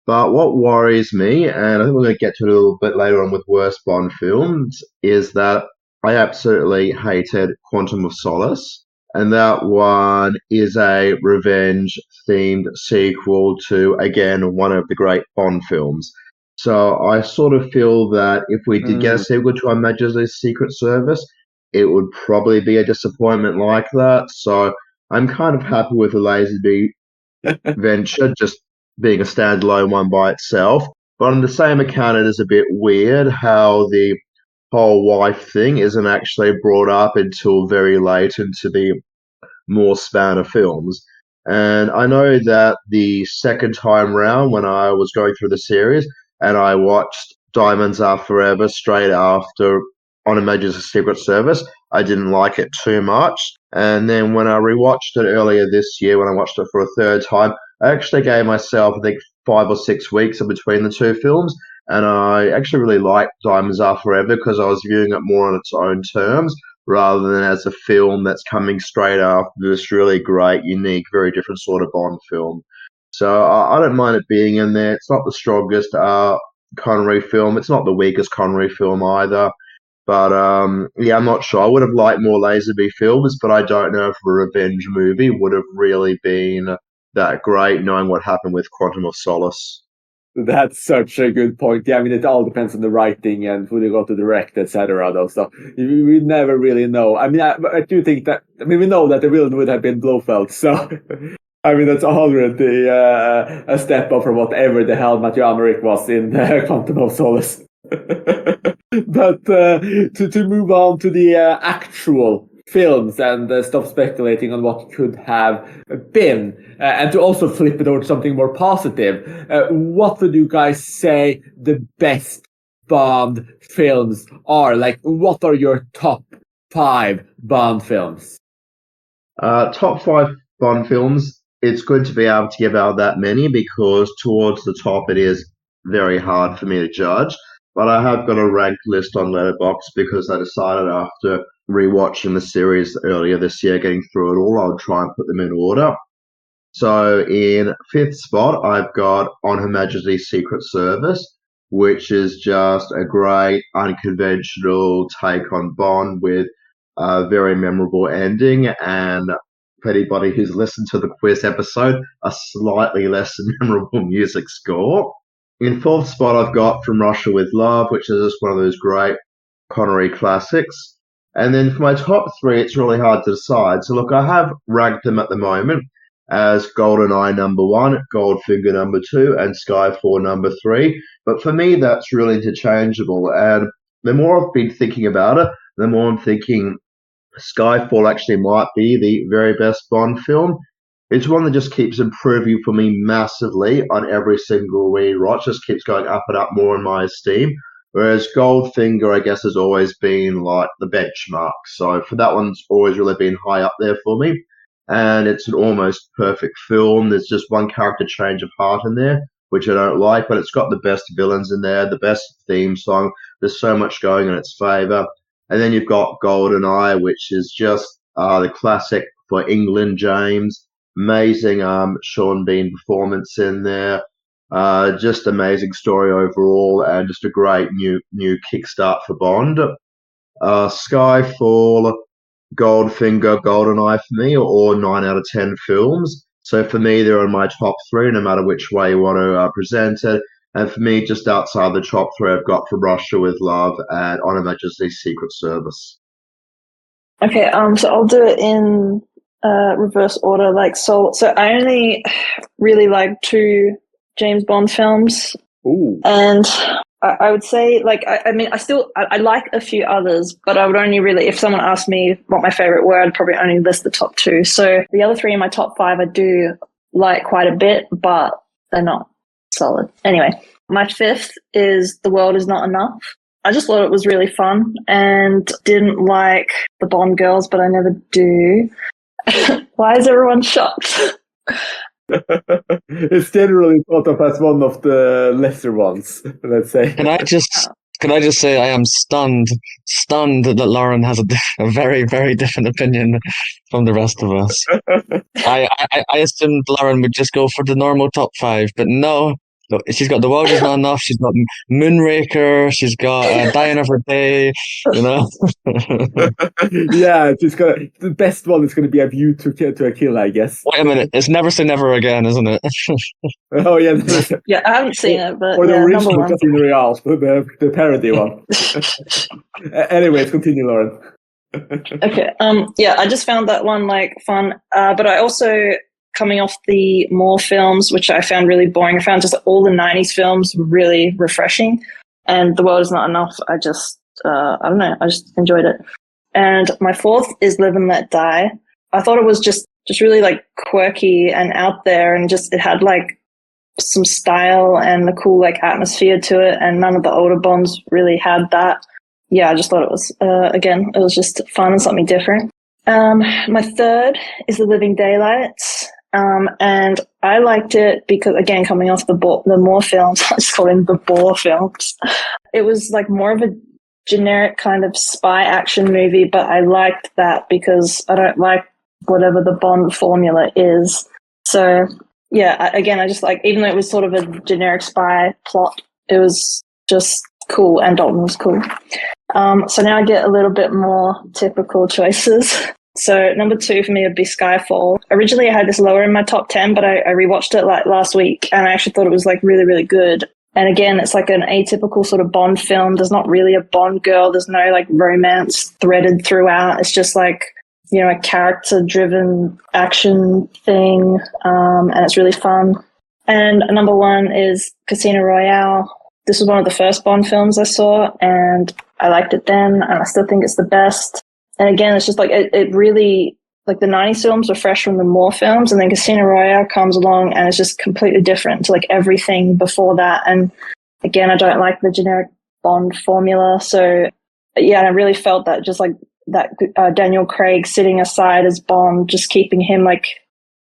But what worries me, and I think we're going to get to it a little bit later on with worst Bond films, is that I absolutely hated Quantum of Solace. And that one is a revenge-themed sequel to, again, one of the great Bond films. So I sort of feel that if we did get a sequel to Our Majesty's Secret Service, it would probably be a disappointment like that. So I'm kind of happy with the Lazenby venture just being a standalone one by itself. But on the same account, it is a bit weird how the whole wife thing isn't actually brought up until very late into the more span of films. And I know that the second time round when I was going through the series and I watched Diamonds Are Forever straight after On Her Majesty's Secret Service, I didn't like it too much. And then when I rewatched it earlier this year, when I watched it for a third time, I actually gave myself, I think, 5 or 6 weeks in between the two films. And I actually really liked Diamonds Are Forever because I was viewing it more on its own terms rather than as a film that's coming straight after this really great, unique, very different sort of Bond film. So I don't mind it being in there. It's not the strongest Connery film. It's not the weakest Connery film either. But yeah, I'm not sure. I would have liked more Lazenby films, but I don't know if a revenge movie would have really been that great, knowing what happened with Quantum of Solace. That's such a good point. Yeah, I mean, it all depends on the writing and who they got to direct, etc. Though, so we never really know. I mean, I do think that. I mean, we know that the villain would have been Blofeld. So, I mean, that's already a step up from whatever the hell Matthew Amalric was in Quantum of Solace. But to move on to the actual films and stop speculating on what could have been, and to also flip it over to something more positive, what would you guys say the best Bond films are? Like, what are your top 5 Bond films? Top 5 Bond films, it's good to be able to give out that many because towards the top it is very hard for me to judge. But I have got a ranked list on Letterboxd because I decided after rewatching the series earlier this year, getting through it all, I'll try and put them in order. So in 5th spot, I've got On Her Majesty's Secret Service, which is just a great, unconventional take on Bond with a very memorable ending, and for anybody who's listened to the quiz episode, a slightly less memorable music score. In 4th spot, I've got From Russia with Love, which is just one of those great Connery classics. And then for my top three, it's really hard to decide. So look, I have ranked them at the moment as GoldenEye number one, Goldfinger number two, and Skyfall number three. But for me, that's really interchangeable. And the more I've been thinking about it, the more I'm thinking Skyfall actually might be the very best Bond film. It's one that just keeps improving for me massively on every single rewatch. Just keeps going up and up more in my esteem. Whereas Goldfinger, I guess, has always been like the benchmark. So for that one's always really been high up there for me. And it's an almost perfect film. There's just one character change of heart in there, which I don't like, but it's got the best villains in there, the best theme song. There's so much going in its favor. And then you've got GoldenEye, which is just the classic for England, James. Amazing Sean Bean performance in there. Just amazing story overall, and just a great new kickstart for Bond. Skyfall, Goldfinger, GoldenEye for me, are all 9 out of 10 films. So for me, they're in my top three, no matter which way you want to present it. And for me, just outside the top three, I've got From Russia with Love and On Her Majesty's Secret Service. Okay, so I'll do it in reverse order. So I only really like 2 James Bond films. Ooh. And I would say, I like a few others, but I would only really, if someone asked me what my favorite were, I'd probably only list the top 2. So the other 3 in my top 5 I do like quite a bit, but they're not solid. Anyway, my 5th is The World Is Not Enough. I just thought it was really fun and didn't like the Bond girls, but I never do. Why is everyone shocked? It's generally thought of as one of the lesser ones, let's say. Can I just say I am stunned that Lauren has a very, very different opinion from the rest of us. I assumed Lauren would just go for the normal top 5, but no. Look, she's got The World Is Not Enough. She's got Moonraker. She's got Die Another Day. You know. Yeah, the best one is going to be A View to a Kill, I guess. Wait a minute, it's Never Say Never Again, isn't it? Oh yeah, yeah, I haven't seen it, but or the original number 1. Casino Royale, the parody one. Anyways, continue, Lauren. Okay. I just found that one fun, but I also, coming off the Moore films, which I found really boring, I found just all the 90s films really refreshing, and The World Is Not Enough. I just enjoyed it. And my 4th is Live and Let Die. I thought it was just really quirky and out there, and just it had some style and a cool atmosphere to it, and none of the older Bonds really had that. Yeah, I just thought it was it was just fun and something different. My 3rd is The Living Daylights. And I liked it because, again, coming off the Moore films, I just call them the Boar films. It was more of a generic kind of spy action movie, but I liked that because I don't like whatever the Bond formula is. So, yeah, I just even though it was sort of a generic spy plot, it was just cool, and Dalton was cool. So now I get a little bit more typical choices. So number 2 for me would be Skyfall. Originally I had this lower in my top 10, but I rewatched it last week, and I actually thought it was really, really good. And again, it's an atypical sort of Bond film. There's not really a Bond girl. There's no romance threaded throughout. It's just a character-driven action thing, and it's really fun. And number 1 is Casino Royale. This was one of the first Bond films I saw, and I liked it then, and I still think it's the best. And again, it's just it really, the 90s films were fresh from the Moore films, and then Casino Royale comes along and it's just completely different to everything before that. And again, I don't like the generic Bond formula. So yeah, and I really felt that just that Daniel Craig sitting aside as Bond, just keeping him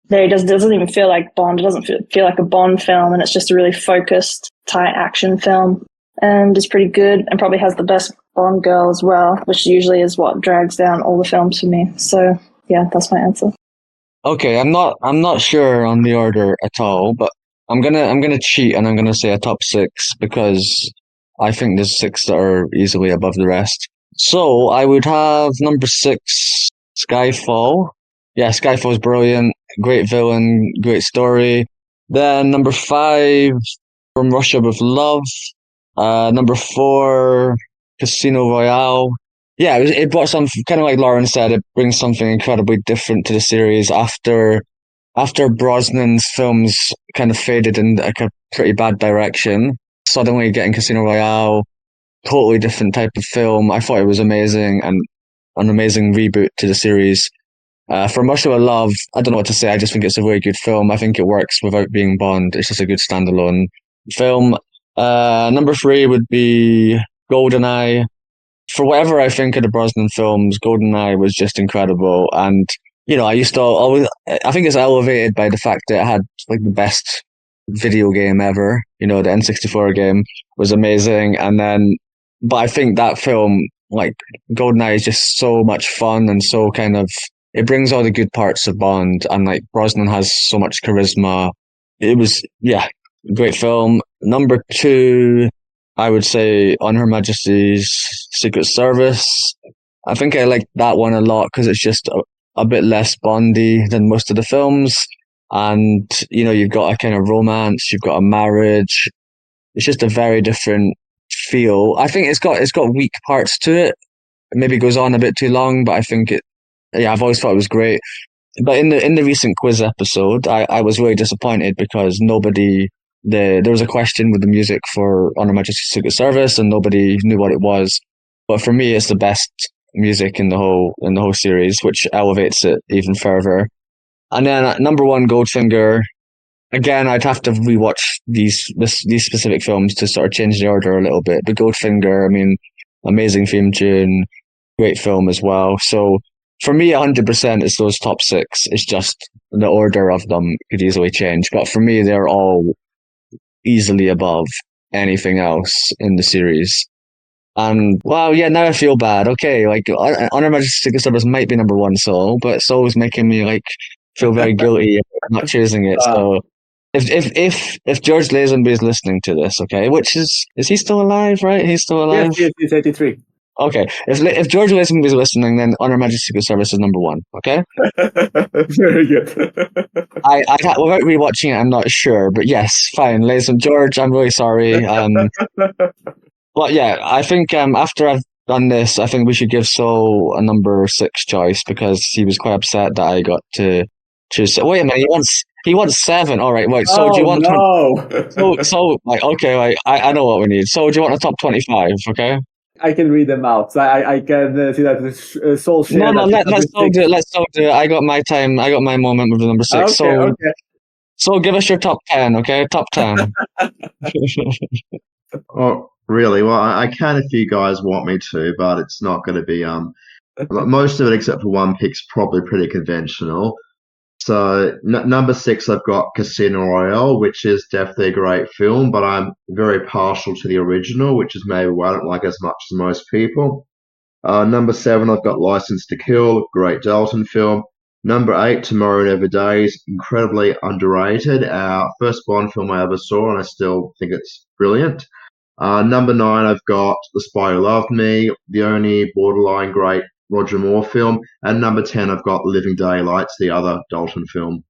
there. He doesn't even feel like Bond. It doesn't feel like a Bond film, and it's just a really focused, tight action film. And it's pretty good, and probably has the best Bond girl as well, which usually is what drags down all the films for me. So yeah, that's my answer. Okay, I'm not sure on the order at all, but I'm gonna cheat, and I'm gonna say a top 6 because I think there's 6 that are easily above the rest. So I would have number 6, Skyfall. Yeah, Skyfall's brilliant, great villain, great story. Then number 5, From Russia with Love. Number 4, Casino Royale. Yeah, it brought something, kind of like Lauren said, it brings something incredibly different to the series after Brosnan's films kind of faded in a pretty bad direction. Suddenly getting Casino Royale, totally different type of film. I thought it was amazing and an amazing reboot to the series. From Russia with Love, I don't know what to say. I just think it's a very good film. I think it works without being Bond. It's just a good standalone film. Number 3 would be GoldenEye. For whatever I think of the Brosnan films, GoldenEye was just incredible. And, I used to always, I think it's elevated by the fact that it had like the best video game ever. The N64 game was amazing. But I think that film, like GoldenEye, is just so much fun and so kind of, it brings all the good parts of Bond, and like Brosnan has so much charisma. It was, great film. Number 2, I would say On Her Majesty's Secret Service. I think I like that one a lot because it's just a bit less Bondy than most of the films. And, you've got a kind of romance, you've got a marriage. It's just a very different feel. I think it's got weak parts to it. It maybe goes on a bit too long, but I think I've always thought it was great. But in the recent quiz episode, I was really disappointed because there was a question with the music for On Her Majesty's Secret Service and nobody knew what it was. But for me, it's the best music in the whole series, which elevates it even further. And then at number 1, Goldfinger. Again, I'd have to rewatch these specific films to sort of change the order a little bit. But Goldfinger, I mean, amazing theme tune, great film as well. So for me, 100% it's those top 6. It's just the order of them could easily change. But for me, they're all easily above anything else in the series. And, wow, yeah, now I feel bad. Okay, like, On Her Majesty's Secret Service might be number 1 Soul, but Soul's making me, like, feel very guilty about not choosing it. So if George Lazenby is listening to this, okay, which is he still alive, right? He's still alive? Yes, he's 83. Okay, if George Lazenby is listening, then On Her Majesty's Secret Service is number 1, okay? Very good. Without rewatching it, I'm not sure, but yes, fine. George, I'm really sorry. But yeah, I think after I've done this, I think we should give Saul a number 6 choice because he was quite upset that I got to choose. Wait a minute, he wants 7. All right, wait. So do you want? No. So like okay, like I know what we need. So do you want a top 25? Okay. I can read them out. So I can see that Soul share. No, let's all do it. Let's all do it. I got my time. I got my moment with the number 6. Okay. So give us your top 10, okay? Top 10. Oh, really? Well, I can if you guys want me to, but it's not going to be most of it except for one pick's probably pretty conventional. So number 6, I've got Casino Royale, which is definitely a great film, but I'm very partial to the original, which is maybe why I don't like as much as most people. Number 7, I've got License to Kill, great Dalton film. Number 8, Tomorrow Never Dies, incredibly underrated. Our first Bond film I ever saw, and I still think it's brilliant. Number 9, I've got The Spy Who Loved Me, the only borderline great Roger Moore film. And number 10, I've got Living Daylights, the other Dalton film.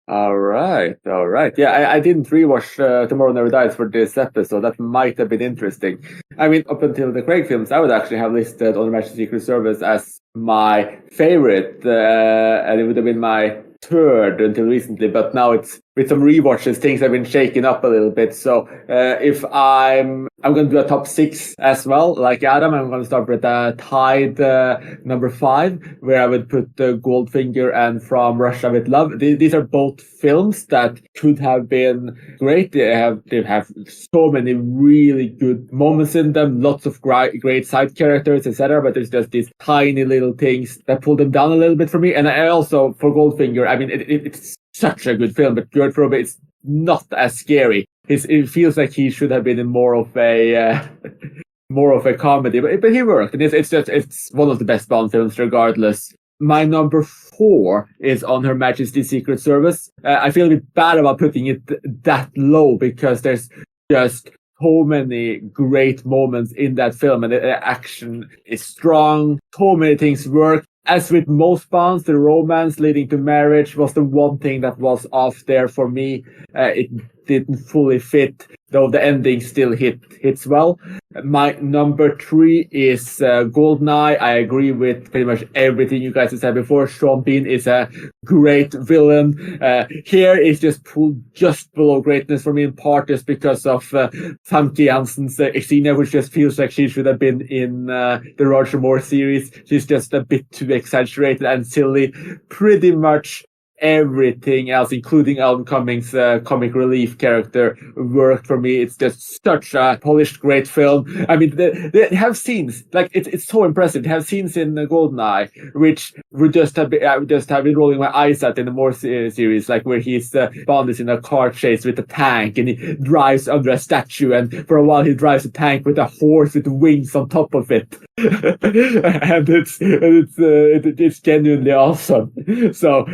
All right. Yeah, I didn't rewatch Tomorrow Never Dies for this episode. That might have been interesting. I mean, up until the Craig films, I would actually have listed On Her Majesty's Secret Service as my favorite, and it would have been my third until recently. But now it's with some rewatches, things have been shaken up a little bit. So if I'm going to do a top 6 as well, like Adam. I'm going to start with a tied number 5, where I would put Goldfinger and From Russia with Love. These are both films that could have been great. They have so many really good moments in them, lots of great side characters, etc. But there's just these tiny little things that pull them down a little bit for me. And I also, for Goldfinger, I mean, it's such a good film, but George Roby is not as scary. It feels like he should have been in more of a comedy, but he worked, and it's one of the best Bond films, regardless. My number 4 is On Her Majesty's Secret Service. I feel a bit bad about putting it that low because there's just so many great moments in that film, and the action is strong. So many things work. As with most Bonds, the romance leading to marriage was the one thing that was off there for me. It didn't fully fit, though the ending still hits well. My number 3 is Goldeneye. I agree with pretty much everything you guys have said before. Sean Bean is a great villain. Here is just pulled just below greatness for me, in part just because of Famke Janssen's Xenia, which just feels like she should have been in the Roger Moore series. She's just a bit too exaggerated and silly. Pretty much everything else, including Alan Cummings' comic relief character, worked for me. It's just such a polished, great film. I mean, they have scenes, like, it's so impressive. They have scenes in Goldeneye, which would just have been rolling my eyes at in the Moore series, like where he's Bond is in a car chase with a tank and he drives under a statue, and for a while he drives a tank with a horse with wings on top of it. And it's genuinely awesome. So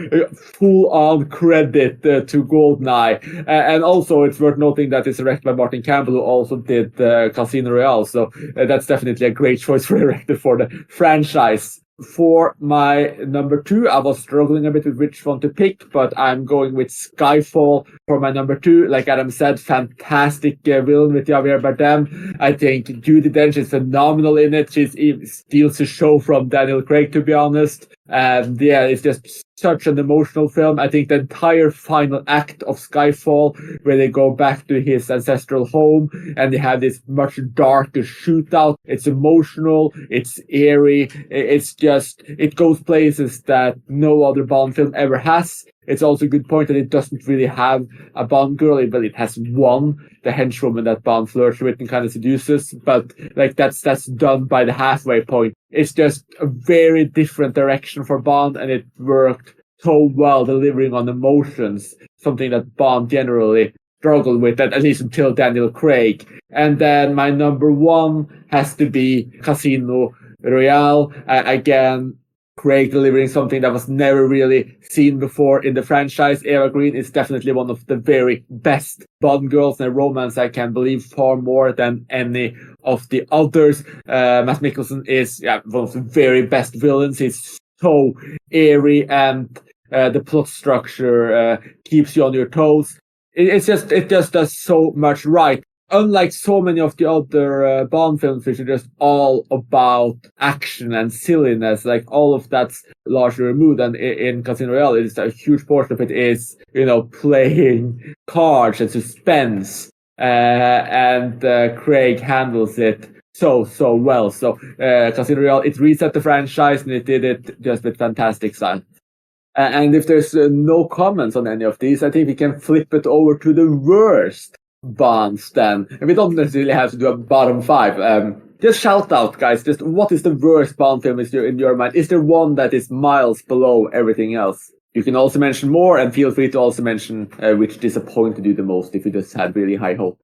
full on credit to Goldeneye, and also it's worth noting that it's directed by Martin Campbell, who also did Casino Royale. So that's definitely a great choice for director for the franchise. For my number 2, I was struggling a bit with which one to pick, but I'm going with Skyfall for my number 2. Like Adam said, fantastic villain with Javier Bardem. I think Judi Dench is phenomenal in it. She steals the show from Daniel Craig, to be honest. And yeah, it's just such an emotional film. I think the entire final act of Skyfall, where they go back to his ancestral home and they have this much darker shootout. It's emotional, it's eerie, it goes places that no other Bond film ever has. It's also a good point that it doesn't really have a Bond girl, but it has one, the henchwoman that Bond flirts with and kind of seduces. But like that's done by the halfway point. It's just a very different direction for Bond, and it worked so well, delivering on emotions, something that Bond generally struggled with, at least until Daniel Craig. And then my number 1 has to be Casino Royale. Again, Craig delivering something that was never really seen before in the franchise. Eva Green is definitely one of the very best Bond girls in a romance. I can believe far more than any of the others. Matt Mikkelsen is one of the very best villains. He's so eerie, and the plot structure keeps you on your toes. It just does so much right. Unlike so many of the other Bond films, which are just all about action and silliness, like all of that's largely removed. And in Casino Royale, it's a huge portion of it is, playing cards and suspense. And Craig handles it so well. So Casino Royale, it reset the franchise, and it did it just with fantastic style. And if there's no comments on any of these, I think we can flip it over to the worst Bonds then. And we don't necessarily have to do a bottom 5. Just shout out, guys. Just what is the worst Bond film in your mind? Is there one that is miles below everything else? You can also mention more, and feel free to also mention which disappointed you the most if you just had really high hope.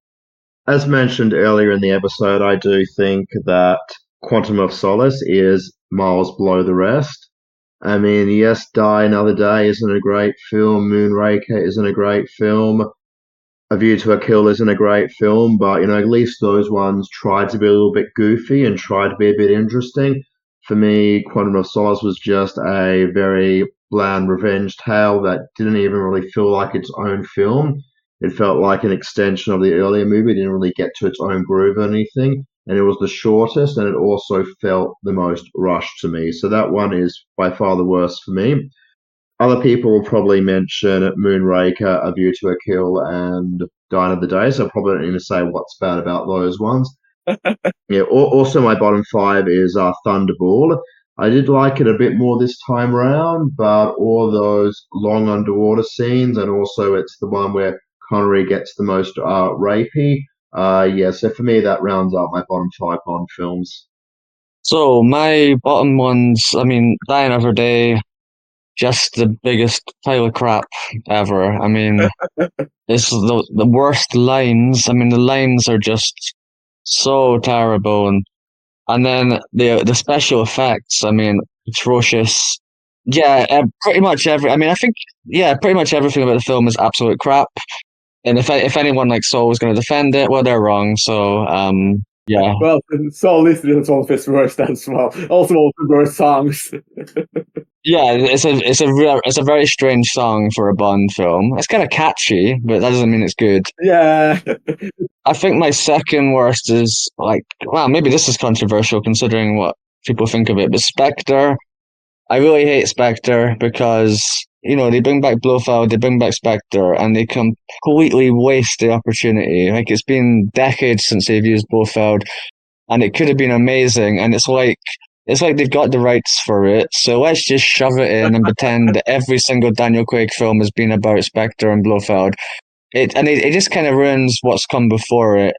As mentioned earlier in the episode, I do think that Quantum of Solace is miles below the rest. I mean, yes, Die Another Day isn't a great film. Moonraker isn't a great film. A View to a Kill isn't a great film, but, at least those ones tried to be a little bit goofy and tried to be a bit interesting. For me, Quantum of Solace was just a very bland revenge tale that didn't even really feel like its own film. It felt like an extension of the earlier movie. It didn't really get to its own groove or anything. And it was the shortest, and it also felt the most rushed to me. So that one is by far the worst for me. Other people will probably mention Moonraker, A View to a Kill, and Die Another Day, so I probably don't need to say what's bad about those ones. Yeah. Also, my bottom 5 is Thunderball. I did like it a bit more this time round, but all those long underwater scenes, and also it's the one where Connery gets the most rapey. So for me, that rounds up my bottom 5 Bond films. So my bottom ones, I mean, Die Another Day, just the biggest pile of crap ever. I mean, it's the worst lines. I mean, the lines are just so terrible, and then the special effects. I mean, atrocious. Yeah, pretty much every. I mean, I think pretty much everything about the film is absolute crap. And if anyone like Saul was going to defend it, well, they're wrong. So Yeah. Well, so listed as one of his worst as well. Also one of the worst songs. Yeah, it's a very strange song for a Bond film. It's kind of catchy, but that doesn't mean it's good. Yeah. I think my second worst is like, well, maybe this is controversial considering what people think of it, but Spectre. I really hate Spectre because, you know, they bring back Blofeld, they bring back Spectre, and they completely waste the opportunity. Like, it's been decades since they've used Blofeld, and it could have been amazing, and it's like they've got the rights for it, so let's just shove it in and pretend that every single Daniel Craig film has been about Spectre and Blofeld. It just kind of ruins what's come before it.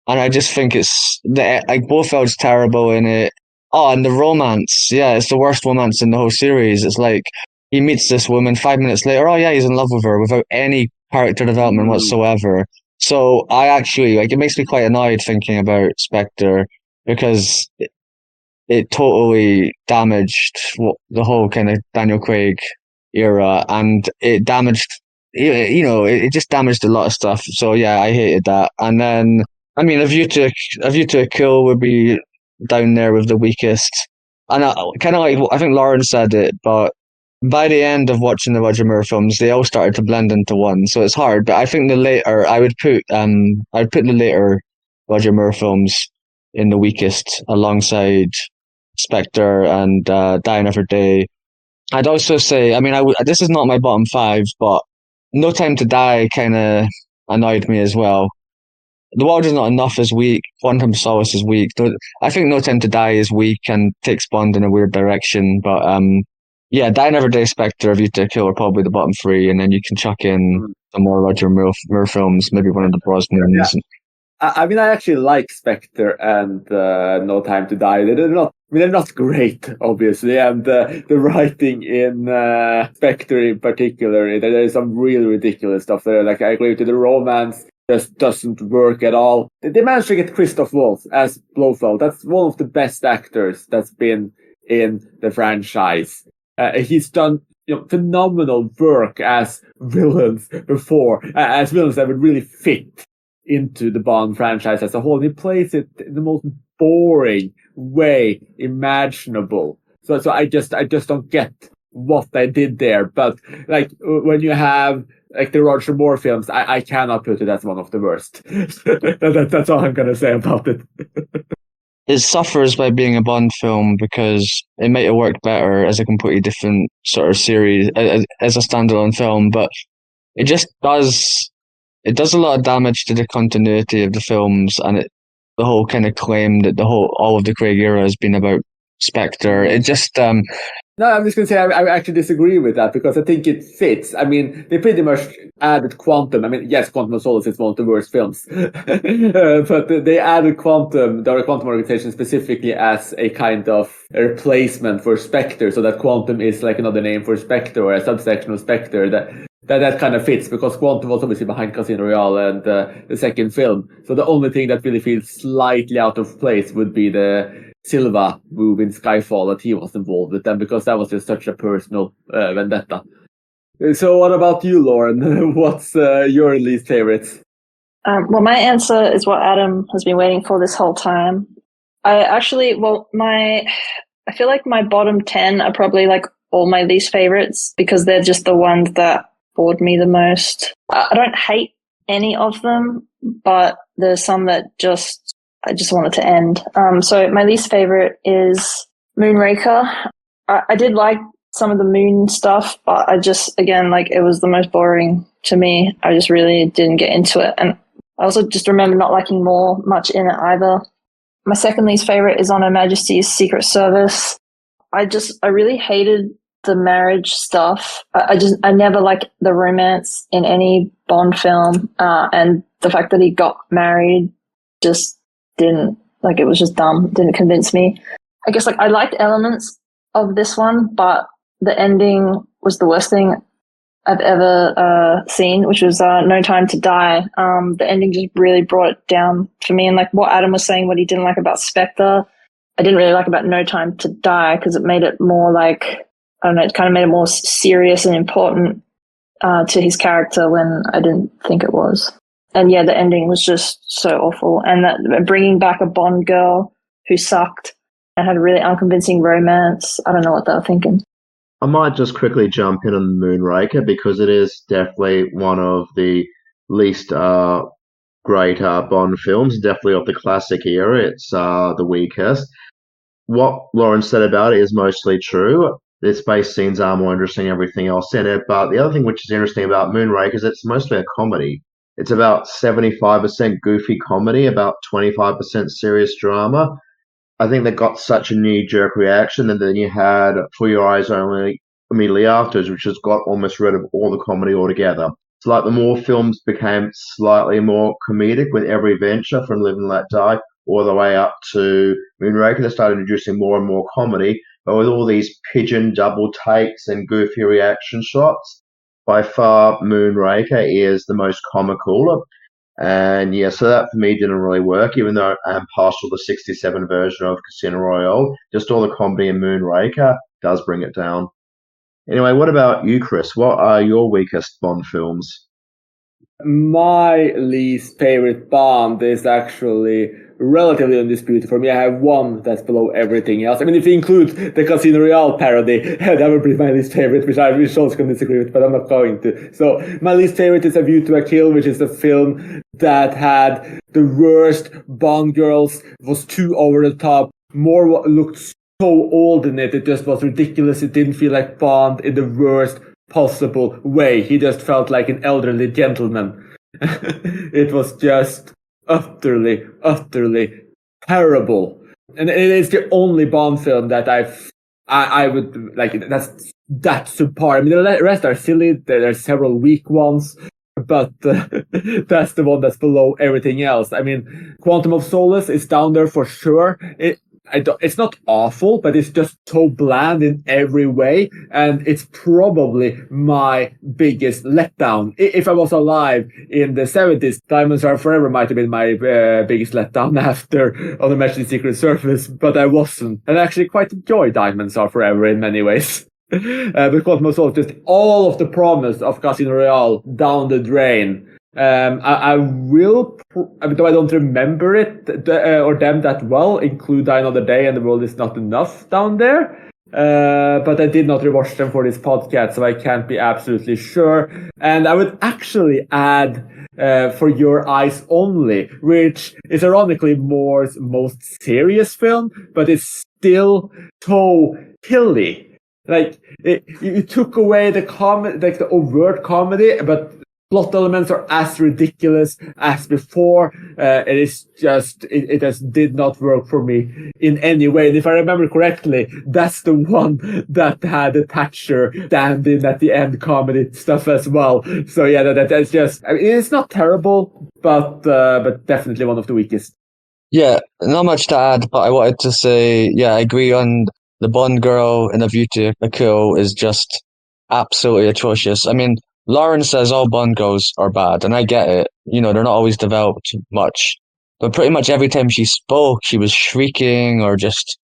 And I just think like Blofeld's terrible in it. Oh, and the romance, yeah, it's the worst romance in the whole series. It's like he meets this woman 5 minutes later. Oh yeah, he's in love with her without any character development whatsoever. So I actually like it makes me quite annoyed thinking about Spectre because it totally damaged the whole kind of Daniel Craig era, and it damaged, you know, it just damaged a lot of stuff. So yeah, I hated that. And then, I mean, A View to a Kill would be down there with the weakest. And kind of like, I think Lauren said it, but by the end of watching the Roger Moore films, they all started to blend into one. So it's hard. But I think I would put the later Roger Moore films in the weakest alongside Spectre and Die Another Day. I'd also say, I mean, this is not my bottom five, but No Time to Die kind of annoyed me as well. The World Is Not Enough is weak. Quantum of Solace is weak. I think No Time to Die is weak and takes Bond in a weird direction. But yeah, Die Another Day, Spectre, A View to a Kill are probably the bottom three, and then you can chuck in some more Roger Moore films, maybe one of the Brosnans. Yeah. I mean, I actually like Spectre and No Time to Die. They're not great, obviously, and the writing in Spectre in particular, there is some really ridiculous stuff there. Like, I agree with you, the romance just doesn't work at all. They managed to get Christoph Waltz as Blofeld. That's one of the best actors that's been in the franchise. He's done phenomenal work as villains before, as villains that would really fit into the Bond franchise as a whole. He plays it in the most boring way imaginable. So I just don't get what they did there. But like when you have like the Roger Moore films, I cannot put it as one of the worst. That's all I'm gonna say about it. It suffers by being a Bond film because it might have worked better as a completely different sort of series, as a standalone film, but it just does. It does a lot of damage to the continuity of the films, and the whole kind of claim that all of the Craig era has been about Spectre. It just No, I'm just going to say I actually disagree with that because I think it fits. I mean, they pretty much added Quantum. I mean, yes, Quantum of Solace is one of the worst films. But they added Quantum, the Quantum organization, specifically as a kind of a replacement for Spectre, so that Quantum is like another name for Spectre or a subsection of Spectre. That kind of fits because Quantum was obviously behind Casino Royale and the second film. So the only thing that really feels slightly out of place would be the Silva move in Skyfall that he was involved with them, because that was just such a personal vendetta. So what about you, Lauren? What's your least favorites? Well, my answer is what Adam has been waiting for this whole time. I feel like my bottom 10 are probably like all my least favorites because they're just the ones that bored me the most. I don't hate any of them, but there's some that I just wanted to end. So my least favorite is Moonraker. I did like some of the moon stuff, but it was the most boring to me. I just really didn't get into it. And I also just remember not liking much in it either. My second least favorite is On Her Majesty's Secret Service. I really hated the marriage stuff. I never liked the romance in any Bond film. And the fact that he got married just didn't, it was just dumb. Didn't convince me. I guess I liked elements of this one, but the ending was the worst thing I've ever seen, which was No Time to Die. The ending just really brought it down for me. And what Adam was saying, what he didn't like about Spectre, I didn't really like about No Time to Die because it made it more it kind of made it more serious and important to his character when I didn't think it was. And yeah, the ending was just so awful. And that bringing back a Bond girl who sucked and had a really unconvincing romance. I don't know what they were thinking. I might just quickly jump in on Moonraker because it is definitely one of the least great Bond films, definitely of the classic era. It's the weakest. What Lauren said about it is mostly true. The space scenes are more interesting than everything else in it. But the other thing which is interesting about Moonraker is it's mostly a comedy. It's about 75% goofy comedy, about 25% serious drama. I think they got such a knee-jerk reaction, and then you had For Your Eyes Only immediately afterwards, which has got almost rid of all the comedy altogether. It's like the more films became slightly more comedic with every venture, from Live and Let Die all the way up to Moonraker. They started introducing more and more comedy, but with all these pigeon double takes and goofy reaction shots, by far Moonraker is the most comical. And yeah, so that for me didn't really work, even though I'm partial to the 67 version of Casino Royale. Just all the comedy in Moonraker does bring it down. Anyway, what about you, Chris? What are your weakest Bond films? My least favorite Bond is actually relatively undisputed for me. I have one that's below everything else. I mean, if you include the Casino Royale parody, that would be my least favorite, which I wish also can disagree with, but I'm not going to. So my least favorite is A View to a Kill, which is a film that had the worst Bond girls, was too over the top, more looked so old in it. It just was ridiculous. It didn't feel like Bond in the worst possible way. He just felt like an elderly gentleman. It was just utterly terrible. And it is the only Bond film that I would like. That's subpar. I mean, the rest are silly. There are several weak ones, but that's the one that's below everything else. I mean, Quantum of Solace is down there for sure. It's not awful, but it's just so bland in every way, and it's probably my biggest letdown. If I was alive in the 70s, Diamonds Are Forever might have been my biggest letdown after On a Matchless Secret Service, but I wasn't. And I actually quite enjoy Diamonds Are Forever in many ways. But Quantum of Solace, just all of the promise of Casino Royale down the drain. I will, though I don't remember it or them that well, include Die Another Day and The World Is Not Enough down there. But I did not rewatch them for this podcast, so I can't be absolutely sure. And I would actually add For Your Eyes Only, which is ironically Moore's most serious film, but it's still so killy. Like, you took away the like the overt comedy, but plot elements are as ridiculous as before. It is just, it just did not work for me in any way. And if I remember correctly, that's the one that had the Thatcher stand-in at the end comedy stuff as well. So yeah, that's just, I mean, it's not terrible, but definitely one of the weakest. Yeah, not much to add, but I wanted to say, yeah, I agree on the Bond girl in A View to a Kill is just absolutely atrocious. I mean, Lauren says all Bond girls are bad, and I get it. You know, they're not always developed much. But pretty much every time she spoke, she was shrieking or just...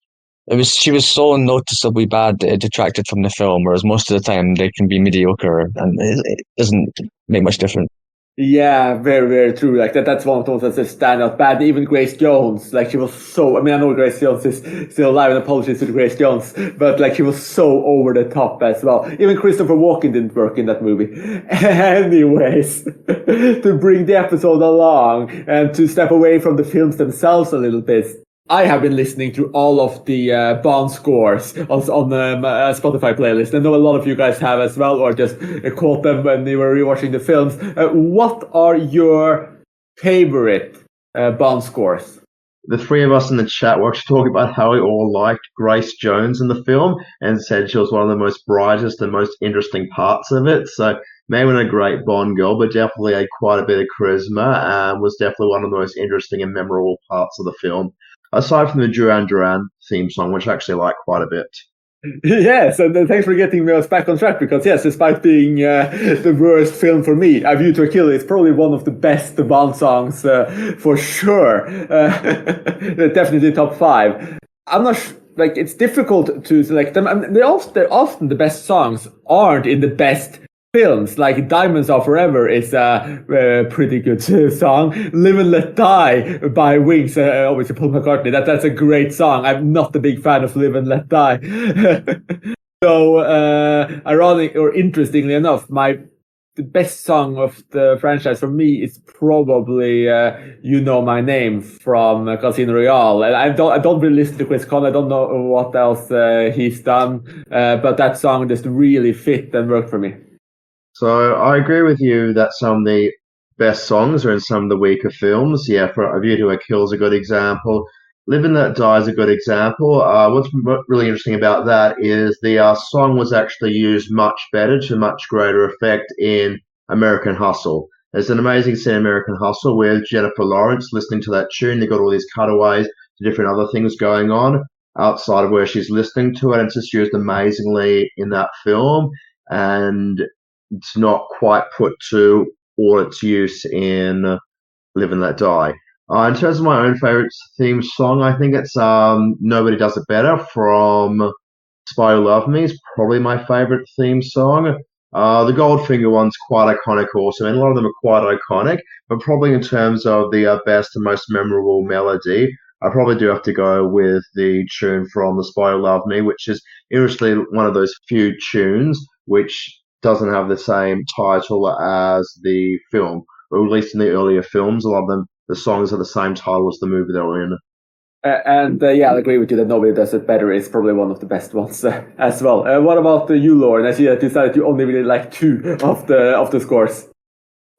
she was so noticeably bad that it detracted from the film, whereas most of the time they can be mediocre, and it doesn't make much difference. Yeah, very, very true. Like that's one of the ones that's stand out bad. Even Grace Jones, like she was so, I mean, I know Grace Jones is still alive, and apologies to Grace Jones, but like she was so over the top as well. Even Christopher Walken didn't work in that movie. Anyways, to bring the episode along and to step away from the films themselves a little bit, I have been listening to all of the Bond scores on my Spotify playlist. I know a lot of you guys have as well, or just caught them when you were rewatching the films. What are your favorite Bond scores? The three of us in the chat were actually talking about how we all liked Grace Jones in the film and said she was one of the most brightest and most interesting parts of it. So maybe not a great Bond girl, but definitely had quite a bit of charisma and was definitely one of the most interesting and memorable parts of the film. Aside from the Duran Duran theme song, which I actually like quite a bit. Yes, and thanks for getting us back on track, because yes, despite being the worst film for me, A View to a Kill is probably one of the best Bond songs for sure. Definitely top 5. I'm not like, it's difficult to select them. I mean, they're often the best songs aren't in the best films, like Diamonds Are Forever is a pretty good song. Live and Let Die by Wings, obviously Paul McCartney. That's a great song. I'm not a big fan of Live and Let Die. So, ironic or interestingly enough, the best song of the franchise for me is probably "You Know My Name" from Casino Royale. And I don't really listen to Chris Conn. I don't know what else he's done, but that song just really fit and worked for me. So I agree with you that some of the best songs are in some of the weaker films. Yeah, for A View to a Kill is a good example. Live and Let Die is a good example. What's really interesting about that is the song was actually used much better to much greater effect in American Hustle. There's an amazing scene in American Hustle with Jennifer Lawrence listening to that tune. They got all these cutaways to different other things going on outside of where she's listening to it. And it's just used amazingly in that film. And it's not quite put to all its use in Live and Let Die. In terms of my own favorite theme song, I think it's Nobody Does It Better from Spy Who Loved Me is probably my favorite theme song. The Goldfinger one's quite iconic also, and a lot of them are quite iconic, but probably in terms of the best and most memorable melody, I probably do have to go with the tune from The Spy Who Loved Me, which is interestingly one of those few tunes which doesn't have the same title as the film, or at least in the earlier films, a lot of them, the songs have the same title as the movie they were in. Yeah, I'll agree with you that Nobody Does It Better is probably one of the best ones as well. What about you, Lauren? I see that you decided you only really like two of the scores.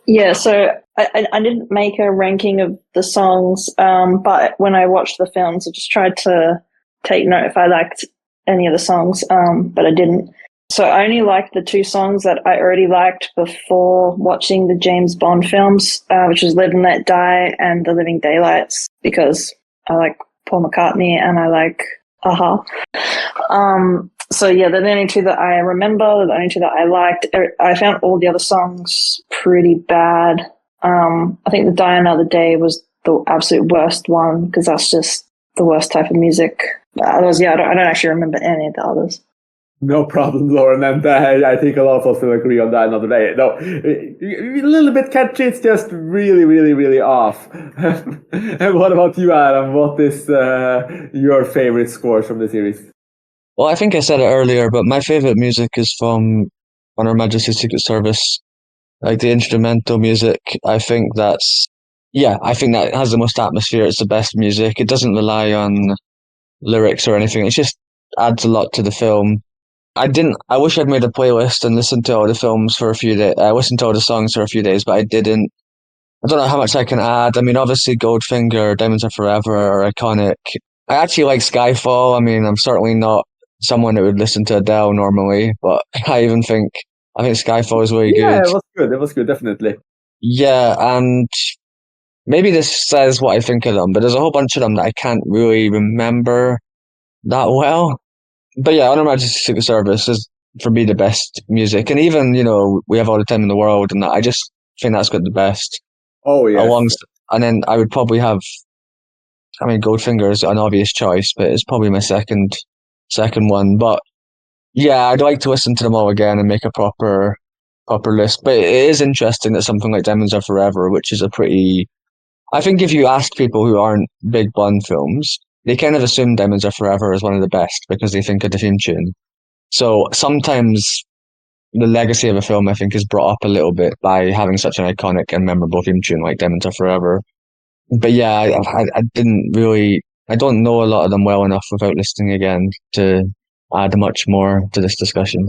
Yeah, so I didn't make a ranking of the songs, but when I watched the films, I just tried to take note if I liked any of the songs, but I didn't. So I only liked the two songs that I already liked before watching the James Bond films, which was Live and Let Die and The Living Daylights, because I like Paul McCartney and I like Aha. So yeah, they're the only two that I remember, they're the only two that I liked. I found all the other songs pretty bad. I think the Die Another Day was the absolute worst one, because that's just the worst type of music. Otherwise, yeah, I don't actually remember any of the others. No problem, Lauren, and I think a lot of us will agree on that another day. No, a little bit catchy, it's just really, really, really off. And what about you, Adam? What is your favorite scores from the series? Well, I think I said it earlier, but my favorite music is from On Her Majesty's Secret Service. Like the instrumental music, I think that has the most atmosphere. It's the best music. It doesn't rely on lyrics or anything. It just adds a lot to the film. I wish I'd made a playlist and listened to all the films for a few days. I listened to all the songs for a few days, but I didn't. I don't know how much I can add. I mean, obviously Goldfinger, Diamonds Are Forever are iconic. I actually like Skyfall. I mean, I'm certainly not someone that would listen to Adele normally, but I think Skyfall is really Yeah, good. it was good. It was good, definitely. Yeah, and maybe this says what I think of them, but there's a whole bunch of them that I can't really remember that well. But yeah, On Her Majesty's Secret Service is for me the best music, and even We Have All the Time in the World, and that, I just think that's got the best. Oh yes. And then I would probably have. I mean, Goldfinger is an obvious choice, but it's probably my second one. But yeah, I'd like to listen to them all again and make a proper list. But it is interesting that something like Diamonds Are Forever, which is a pretty. I think if you ask people who aren't big Bond films, they kind of assume Diamonds Are Forever is one of the best because they think of the theme tune. So sometimes the legacy of a film, I think, is brought up a little bit by having such an iconic and memorable theme tune like Diamonds Are Forever. But yeah, I didn't really, I don't know a lot of them well enough without listening again to add much more to this discussion.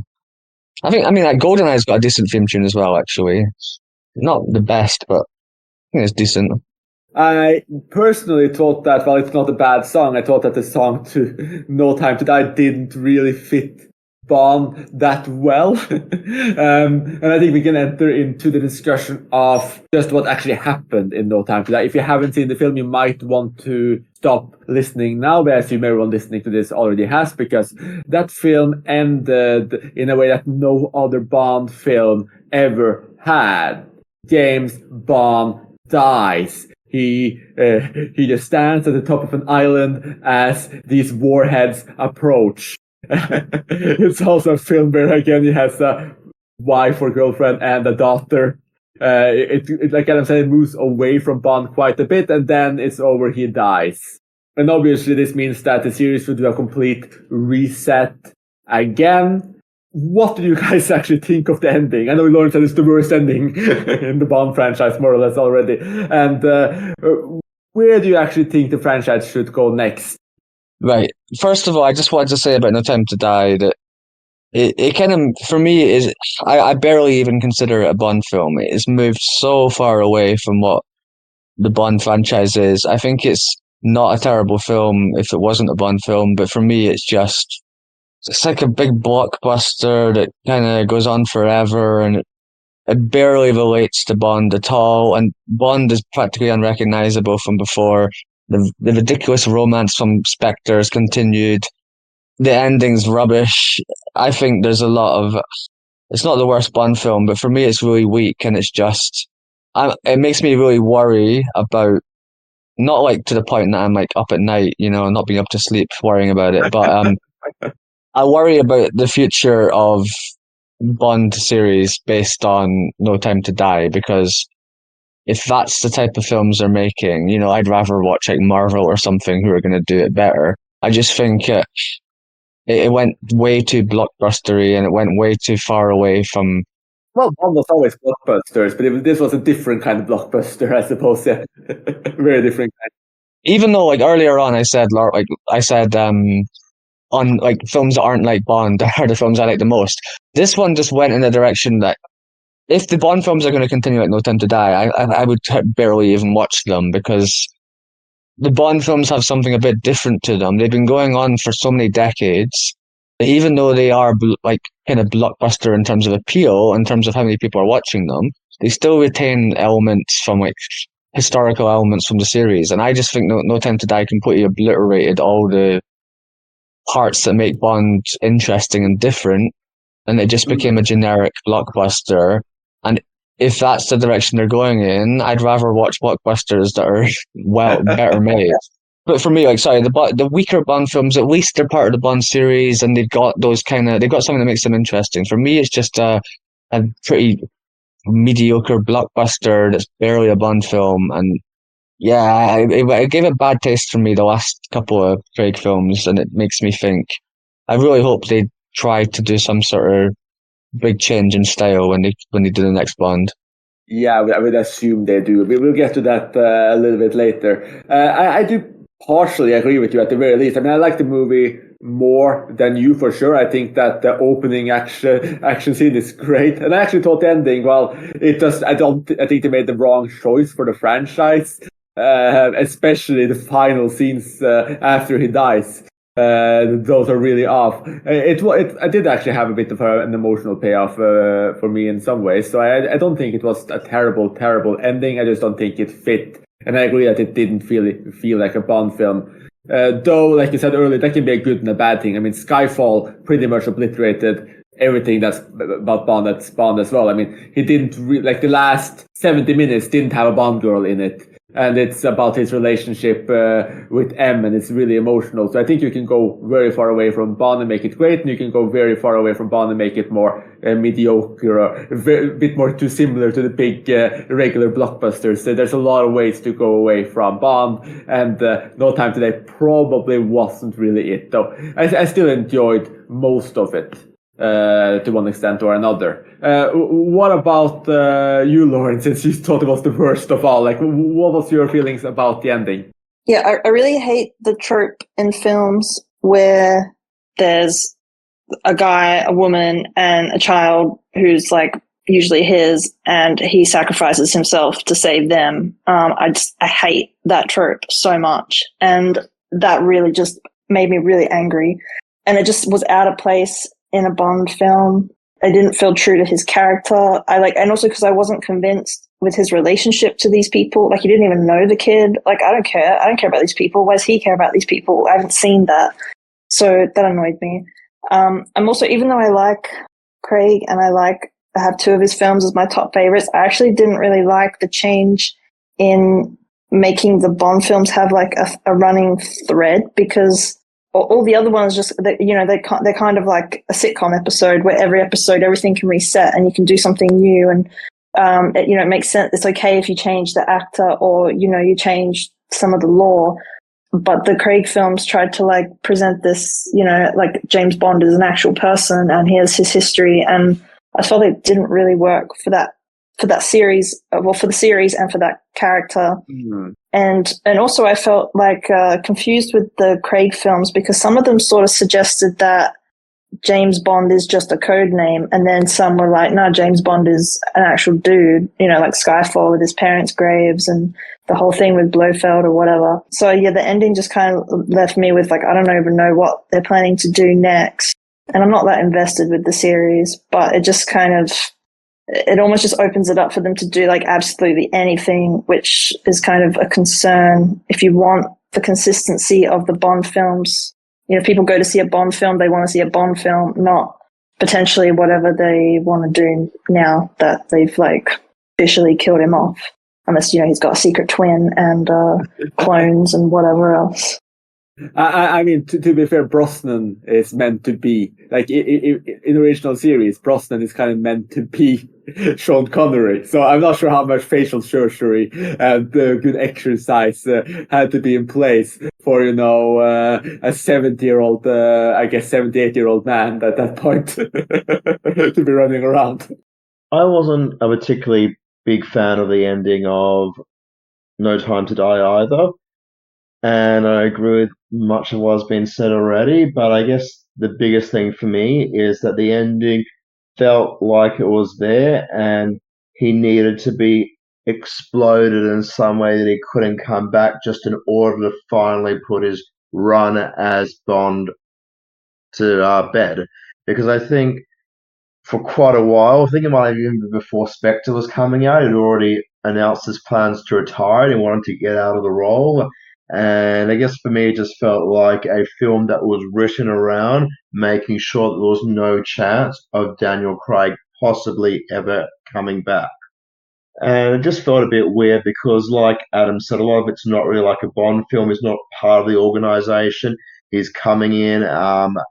I mean, like GoldenEye's got a decent theme tune as well, actually. Not the best, but I think it's decent. I personally thought that while it's not a bad song, I thought that the song to No Time to Die didn't really fit Bond that well. And I think we can enter into the discussion of just what actually happened in No Time to Die. If you haven't seen the film, you might want to stop listening now, but I assume everyone listening to this already has, because that film ended in a way that no other Bond film ever had. James Bond dies. He just stands at the top of an island as these warheads approach. It's also a film where again he has a wife or girlfriend and a daughter. It like Adam said, it moves away from Bond quite a bit, and then it's over. He dies, and obviously this means that the series will do a complete reset again. What do you guys actually think of the ending? I know Lauren said it's the worst ending in the Bond franchise, more or less already. And where do you actually think the franchise should go next? Right. First of all, I just wanted to say about No Time to Die that it kind of, for me, is I barely even consider it a Bond film. It has moved so far away from what the Bond franchise is. I think it's not a terrible film if it wasn't a Bond film, but for me, it's like a big blockbuster that kind of goes on forever, and it barely relates to Bond at all. And Bond is practically unrecognizable from before. The ridiculous romance from Spectre has continued. The ending's rubbish. I think there's a lot of. It's not the worst Bond film, but for me, it's really weak, and it's just. It makes me really worry about. Not like to the point that I'm like up at night, not being able to sleep, worrying about it, but I worry about the future of Bond series based on No Time to Die, because if that's the type of films they're making, I'd rather watch like Marvel or something who are going to do it better. I just think it went way too blockbustery, and it went way too far away from. Well, Bond was always blockbusters, but this was a different kind of blockbuster, I suppose. Yeah, very different kind. Even though, like earlier on, I said on like films that aren't like Bond are the films I like the most. This one just went in a direction that if the Bond films are going to continue like No Time to Die, I would barely even watch them, because the Bond films have something a bit different to them. They've been going on for so many decades that even though they are like kind of blockbuster in terms of appeal, in terms of how many people are watching them, they still retain elements from like historical elements from the series. And I just think No Time to Die completely obliterated all the parts that make Bond interesting and different, and it just became a generic blockbuster. And if that's the direction they're going in, I'd rather watch blockbusters that are better made. But for me, the weaker Bond films, at least they're part of the Bond series, and they've got something that makes them interesting. For me, it's just a pretty mediocre blockbuster that's barely a Bond film, and yeah, it gave a bad taste for me the last couple of Craig films, and it makes me think. I really hope they try to do some sort of big change in style when they do the next Bond. Yeah, I would assume they do. We will get to that a little bit later. I do partially agree with you at the very least. I mean, I like the movie more than you for sure. I think that the opening action scene is great, and I actually thought the ending. Well, I think they made the wrong choice for the franchise. Especially the final scenes after he dies. Those are really off. I did actually have a bit of an emotional payoff for me in some ways. So I don't think it was a terrible ending. I just don't think it fit. And I agree that it didn't feel like a Bond film. Though, like you said earlier, that can be a good and a bad thing. I mean, Skyfall pretty much obliterated everything that's about Bond that's Bond as well. I mean, he didn't like the last 70 minutes didn't have a Bond girl in it. And it's about his relationship with M, and it's really emotional. So I think you can go very far away from Bond and make it great, and you can go very far away from Bond and make it more mediocre, or a bit more too similar to the big regular blockbusters. So there's a lot of ways to go away from Bond, and No Time to Die probably wasn't really it, though. I still enjoyed most of it. To one extent or another. What about you, Lauren, since you thought it was the worst of all? Like, what was your feelings about the ending? Yeah, I really hate the trope in films where there's a guy, a woman, and a child who's like usually his, and he sacrifices himself to save them. I hate that trope so much, and that really just made me really angry, and it just was out of place in a Bond film. I didn't feel true to his character. And also because I wasn't convinced with his relationship to these people. Like, he didn't even know the kid. Like, I don't care. I don't care about these people. Why does he care about these people? I haven't seen that. So that annoyed me. I'm also, even though I like Craig and I have two of his films as my top favorites, I actually didn't really like the change in making the Bond films have like a running thread, because all the other ones just, they're kind of like a sitcom episode where every episode everything can reset and you can do something new, and it makes sense. It's okay if you change the actor or you change some of the lore. But the Craig films tried to like present this, like James Bond is an actual person and here's his history, and I felt it didn't really work for that series, for the series and for that character. Mm. And also I felt like confused with the Craig films because some of them sort of suggested that James Bond is just a code name, and then some were like, no, James Bond is an actual dude, like Skyfall with his parents' graves and the whole thing with Blofeld or whatever. So yeah, the ending just kind of left me with like, I don't even know what they're planning to do next. And I'm not that invested with the series, but it just it almost just opens it up for them to do like absolutely anything, which is kind of a concern if you want the consistency of the Bond films. If people go to see a Bond film, they want to see a Bond film, not potentially whatever they want to do now that they've like officially killed him off. Unless, he's got a secret twin and clones and whatever else. I mean, to be fair, Brosnan is meant to be, like, in the original series, Brosnan is kind of meant to be Sean Connery. So I'm not sure how much facial surgery and good exercise had to be in place for, a 70-year-old, I guess 78-year-old man at that point to be running around. I wasn't a particularly big fan of the ending of No Time to Die either. And I agree with much of what has been said already, but I guess the biggest thing for me is that the ending felt like it was there and he needed to be exploded in some way that he couldn't come back just in order to finally put his run as Bond to bed. Because I think for quite a while, I think it might have even been before Spectre was coming out, he'd already announced his plans to retire and he wanted to get out of the role. And I guess for me, it just felt like a film that was written around making sure that there was no chance of Daniel Craig possibly ever coming back. And it just felt a bit weird because, like Adam said, a lot of it's not really like a Bond film. He's not part of the organization. He's coming in,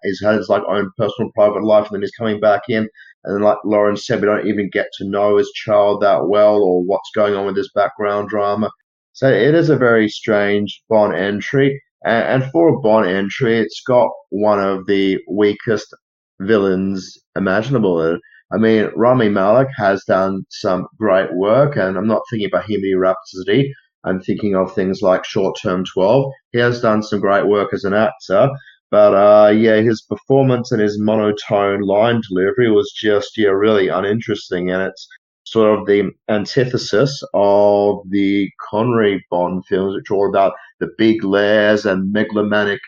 he's had his like own personal private life, and then he's coming back in. And then, like Lauren said, we don't even get to know his child that well or what's going on with his background drama. So it is a very strange Bond entry. And for a Bond entry, it's got one of the weakest villains imaginable. I mean, Rami Malek has done some great work, and I'm not thinking about Bohemian Rhapsody. I'm thinking of things like Short Term 12. He has done some great work as an actor. But his performance and his monotone line delivery was just really uninteresting, and it's sort of the antithesis of the Connery Bond films, which are all about the big lairs and megalomaniac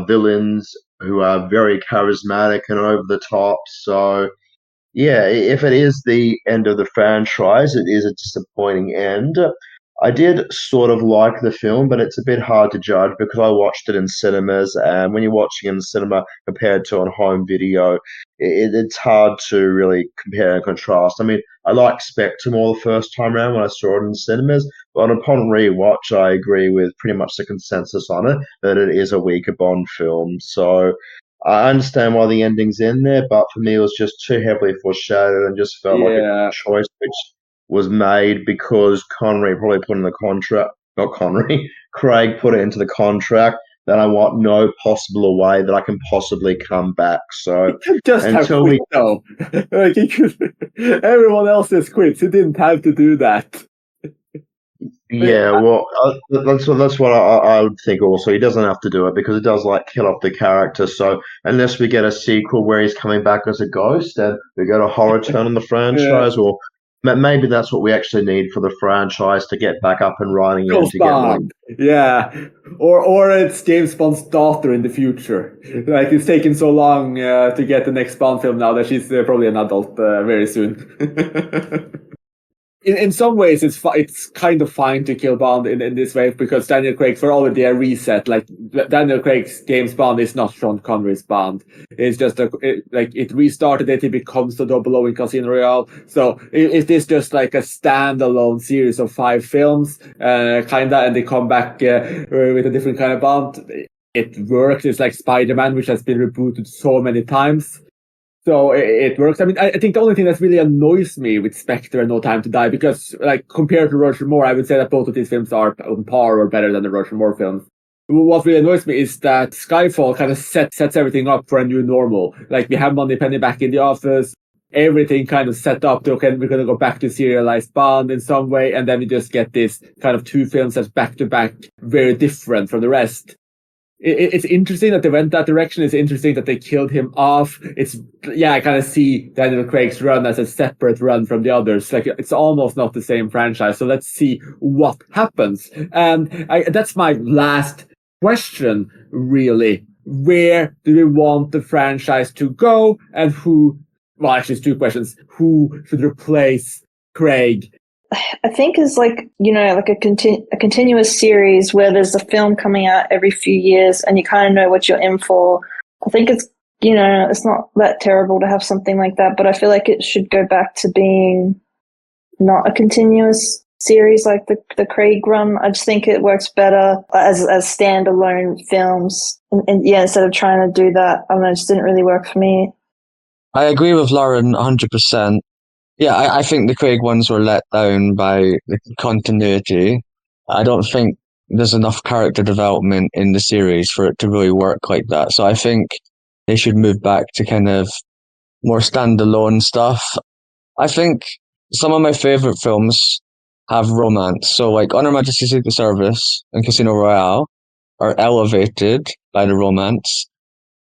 villains who are very charismatic and over the top. So, yeah, if it is the end of the franchise, it is a disappointing end. I did sort of like the film, but it's a bit hard to judge because I watched it in cinemas, and when you're watching in cinema compared to on home video, it's hard to really compare and contrast. I mean, I liked Spectre more the first time around when I saw it in cinemas, but upon rewatch, I agree with pretty much the consensus on it that it is a weaker Bond film. So I understand why the ending's in there, but for me, it was just too heavily foreshadowed and just felt like a choice which was made because Connery probably put in the contract, not Connery, Craig put it into the contract that I want no possible way that I can possibly come back. So just until have quit, though. Like everyone else has quit. He didn't have to do that. Yeah, well, that's what I would think also. He doesn't have to do it because it does like kill off the character. So unless we get a sequel where he's coming back as a ghost and we get a horror turn on the franchise, or maybe that's what we actually need for the franchise to get back up and running and to get more. Yeah, or it's James Bond's daughter in the future. Like it's taken so long to get the next Bond film now that she's probably an adult very soon. In some ways, it's kind of fine to kill Bond in this way because Daniel Craig's already a reset. Like Daniel Craig's James Bond is not Sean Connery's Bond. It's just it restarted it. It becomes the 00 in Casino Royale. So is this just like a standalone series of 5 films, kinda, and they come back with a different kind of Bond? it works. It's like Spider-Man, which has been rebooted so many times. So it works. I mean, I think the only thing that really annoys me with Spectre and No Time to Die, because like compared to Roger Moore, I would say that both of these films are on par or better than the Roger Moore films. What really annoys me is that Skyfall kind of sets everything up for a new normal. Like we have Moneypenny back in the office, everything kind of set up to, okay, we're going to go back to serialized Bond in some way, and then we just get this kind of two films that's back to back, very different from the rest. It's interesting that they went that direction. It's interesting that they killed him off. I kind of see Daniel Craig's run as a separate run from the others. Like it's almost not the same franchise. So let's see what happens. And that's my last question, really. Where do we want the franchise to go, and who? Well, actually, it's two questions. Who should replace Craig? I think is like, like a continuous series where there's a film coming out every few years and you kind of know what you're in for. I think it's, it's not that terrible to have something like that, but I feel like it should go back to being not a continuous series like the Craig run. I just think it works better as standalone films. And instead of trying to do that, I don't know, it just didn't really work for me. I agree with Lauren 100%. Yeah, I think the Craig ones were let down by the continuity. I don't think there's enough character development in the series for it to really work like that. So I think they should move back to kind of more standalone stuff. I think some of my favorite films have romance. So like On Her Majesty's Secret Service and Casino Royale are elevated by the romance.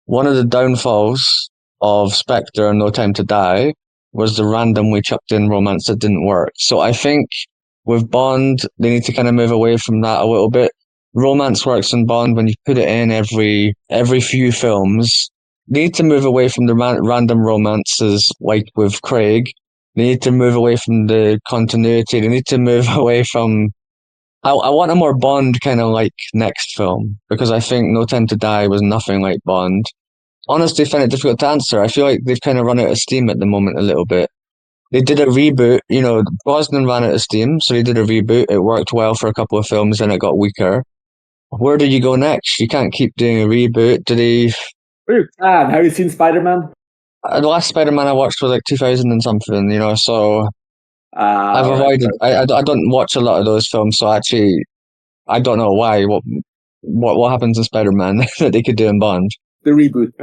One of the downfalls of Spectre and No Time to Die was the randomly chucked in romance that didn't work. So I think with Bond, they need to kind of move away from that a little bit. Romance works in Bond when you put it in every few films. They need to move away from the random romances like with Craig. They need to move away from the continuity. They need to move away from... I want a more Bond kind of like next film, because I think No Time to Die was nothing like Bond. Honestly, I find it difficult to answer. I feel like they've kind of run out of steam at the moment a little bit. They did a reboot, Brosnan ran out of steam, so they did a reboot. It worked well for a couple of films, then it got weaker. Where do you go next? You can't keep doing a reboot. Have you seen Spider-Man? The last Spider-Man I watched was like 2000 and something, so I've avoided... Right. I don't watch a lot of those films, so actually, I don't know why. What happens in Spider-Man that they could do in Bond? The reboot.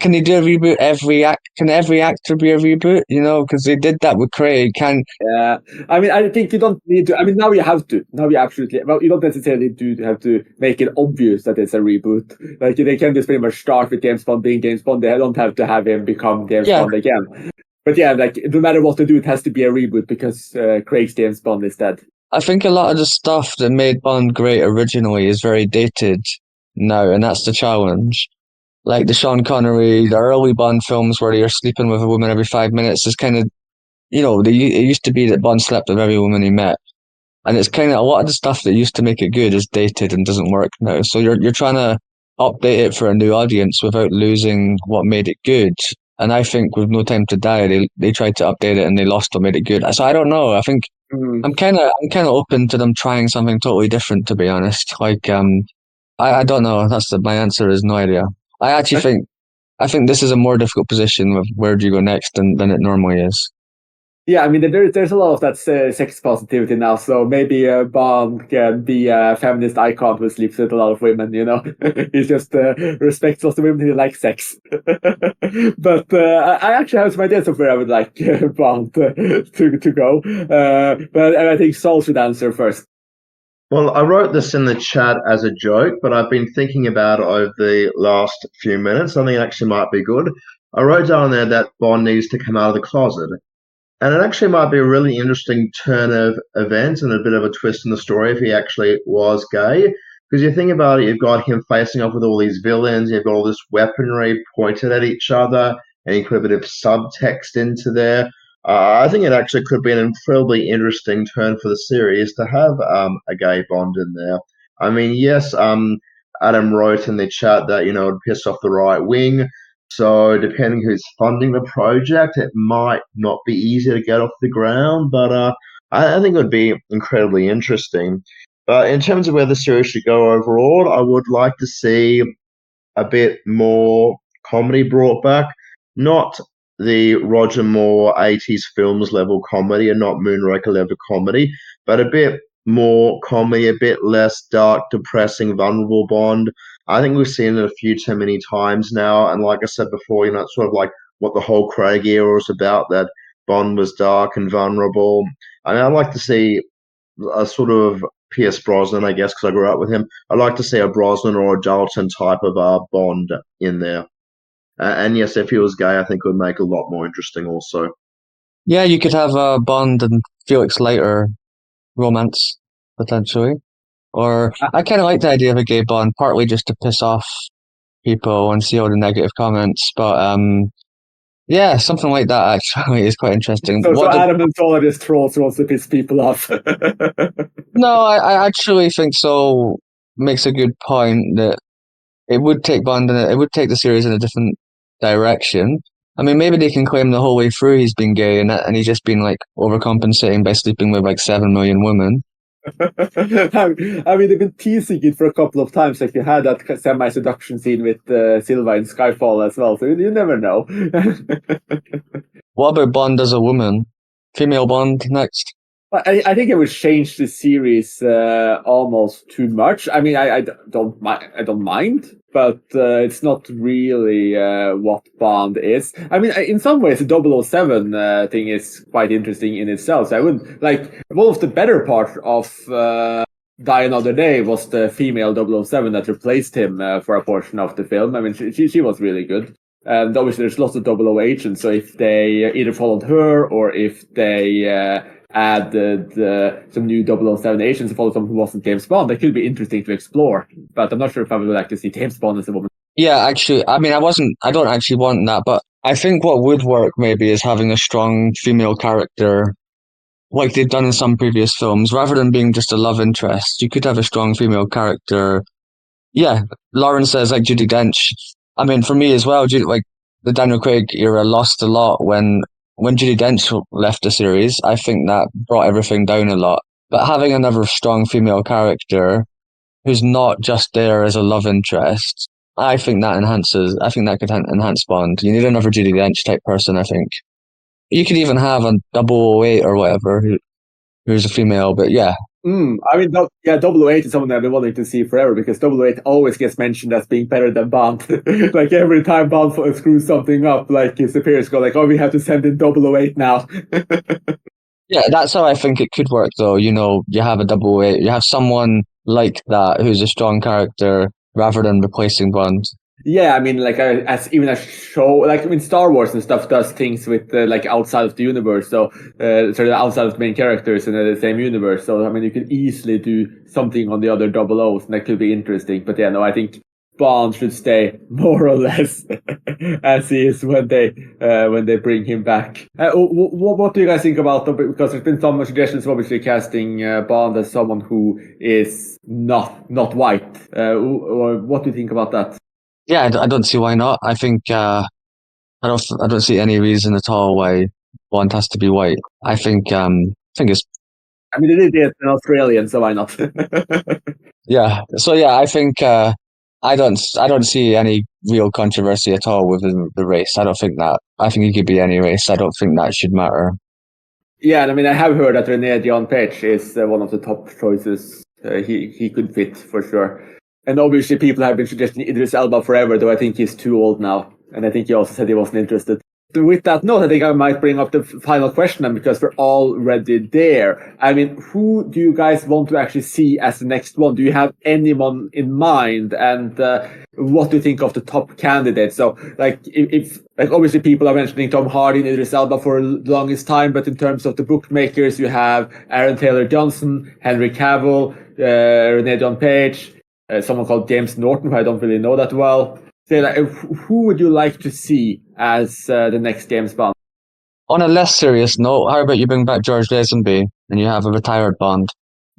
Can they do a reboot Can every actor be a reboot? Because they did that with Craig. Yeah, I mean, I think you don't need to. I mean, now you have to. Now you absolutely. Well, you don't necessarily have to make it obvious that it's a reboot. Like they can just pretty much start with James Bond being James Bond. They don't have to have him become James Bond again. But yeah, like no matter what they do, it has to be a reboot because Craig's James Bond is dead. I think a lot of the stuff that made Bond great originally is very dated now, and that's the challenge. Like the Sean Connery, the early Bond films where you're sleeping with a woman every 5 minutes is kind of, it used to be that Bond slept with every woman he met. And it's kind of, a lot of the stuff that used to make it good is dated and doesn't work now. So you're trying to update it for a new audience without losing what made it good. And I think with No Time to Die, they tried to update it and they lost what made it good. So I don't know. I think I'm kind of open to them trying something totally different, to be honest. Like, I don't know. My answer is no idea. I actually think this is a more difficult position with where do you go next than it normally is. Yeah, I mean, there's a lot of that sex positivity now, so maybe Bond can be a feminist icon who sleeps with a lot of women, He just respects lots of women who like sex. But I actually have some ideas of where I would like Bond to go. But I think Saul should answer first. Well, I wrote this in the chat as a joke, but I've been thinking about it over the last few minutes. I think it actually might be good. I wrote down there that Bond needs to come out of the closet. And it actually might be a really interesting turn of events and a bit of a twist in the story if he actually was gay. Because you think about it, you've got him facing off with all these villains, you've got all this weaponry pointed at each other, and you put a bit of subtext into there. I think it actually could be an incredibly interesting turn for the series to have a gay Bond in there. I mean, yes, Adam wrote in the chat that, it would piss off the right wing. So depending who's funding the project, it might not be easy to get off the ground. But I think it would be incredibly interesting. But in terms of where the series should go overall, I would like to see a bit more comedy brought back. Not the Roger Moore 80s films level comedy and not Moonraker level comedy, but a bit more comedy, a bit less dark, depressing, vulnerable Bond. I think we've seen it a few too many times now. And like I said before, it's sort of like what the whole Craig era was about, that Bond was dark and vulnerable. I mean, I'd like to see a sort of Pierce Brosnan, I guess, because I grew up with him. I'd like to see a Brosnan or a Dalton type of Bond in there. And yes, if he was gay, I think it would make it a lot more interesting also. Yeah, you could have a Bond and Felix Leiter romance, potentially. Or I kind of like the idea of a gay Bond, partly just to piss off people and see all the negative comments. But yeah, something like that actually is quite interesting. So Adam and Solid is trolls who wants to piss people off. No, I actually think so. Makes a good point that it would take Bond and it would take the series in a different direction. I mean, maybe they can claim the whole way through he's been gay and he's just been like overcompensating by sleeping with like 7 million women. I mean, they've been teasing it for a couple of times. Like you had that semi-seduction scene with Silva in Skyfall as well. So you never know. What about Bond as a woman? Female Bond next? I think it would change the series almost too much. I mean, I don't mind, but it's not really what Bond is. I mean, in some ways, the 007 thing is quite interesting in itself. So I would like one of the better parts of Die Another Day was the female 007 that replaced him for a portion of the film. I mean, she was really good. And obviously, there's lots of 00 agents. So if they either followed her or if they added some new 007 agents to follow someone who wasn't James Bond, that could be interesting to explore. But I'm not sure if I would like to see James Bond as a woman. Yeah, actually, I mean, I don't actually want that, but I think what would work maybe is having a strong female character, like they've done in some previous films, rather than being just a love interest. You could have a strong female character. Yeah, Lauren says like Judi Dench. I mean, for me as well, like the Daniel Craig era lost a lot when Judi Dench left the series. I think that brought everything down a lot. But having another strong female character who's not just there as a love interest, I think that could enhance Bond. You need another Judi Dench type person, I think. You could even have a 008 or whatever who's a female, but yeah. I mean, 008 is someone I've been wanting to see forever because 008 always gets mentioned as being better than Bond. Like every time Bond screws something up, like his superiors go like, "Oh, we have to send in 008 now." Yeah, that's how I think it could work, though. You have a 008, you have someone like that who's a strong character rather than replacing Bond. Yeah, I mean, like even a show, like I mean, Star Wars and stuff does things with like outside of the universe, so sort of outside of the main characters in the same universe. So I mean, you could easily do something on the other 00s, and that could be interesting. But yeah, no, I think Bond should stay more or less as he is when they bring him back. What do you guys think about them? Because there's been some suggestions, obviously, casting Bond as someone who is not white. Or what do you think about that? Yeah, I don't see why not. I think I don't see any reason at all why Bond has to be white. I think it's. I mean, it is an Australian, so why not? Yeah. So yeah, I think I don't see any real controversy at all with the race. I think he could be any race. I don't think that should matter. Yeah, and I mean, I have heard that René John Page is one of the top choices. He could fit for sure. And obviously, people have been suggesting Idris Elba forever, though I think he's too old now. And I think he also said he wasn't interested. With that note, I think I might bring up the final question, and because we're already there. I mean, who do you guys want to actually see as the next one? Do you have anyone in mind? And what do you think of the top candidates? So, like, if obviously people are mentioning Tom Hardy and Idris Elba for the longest time, but in terms of the bookmakers, you have Aaron Taylor Johnson, Henry Cavill, René John Page, someone called James Norton, who I don't really know that well. So, like, who would you like to see as the next James Bond? On a less serious note, how about you bring back George Lazenby and you have a retired Bond?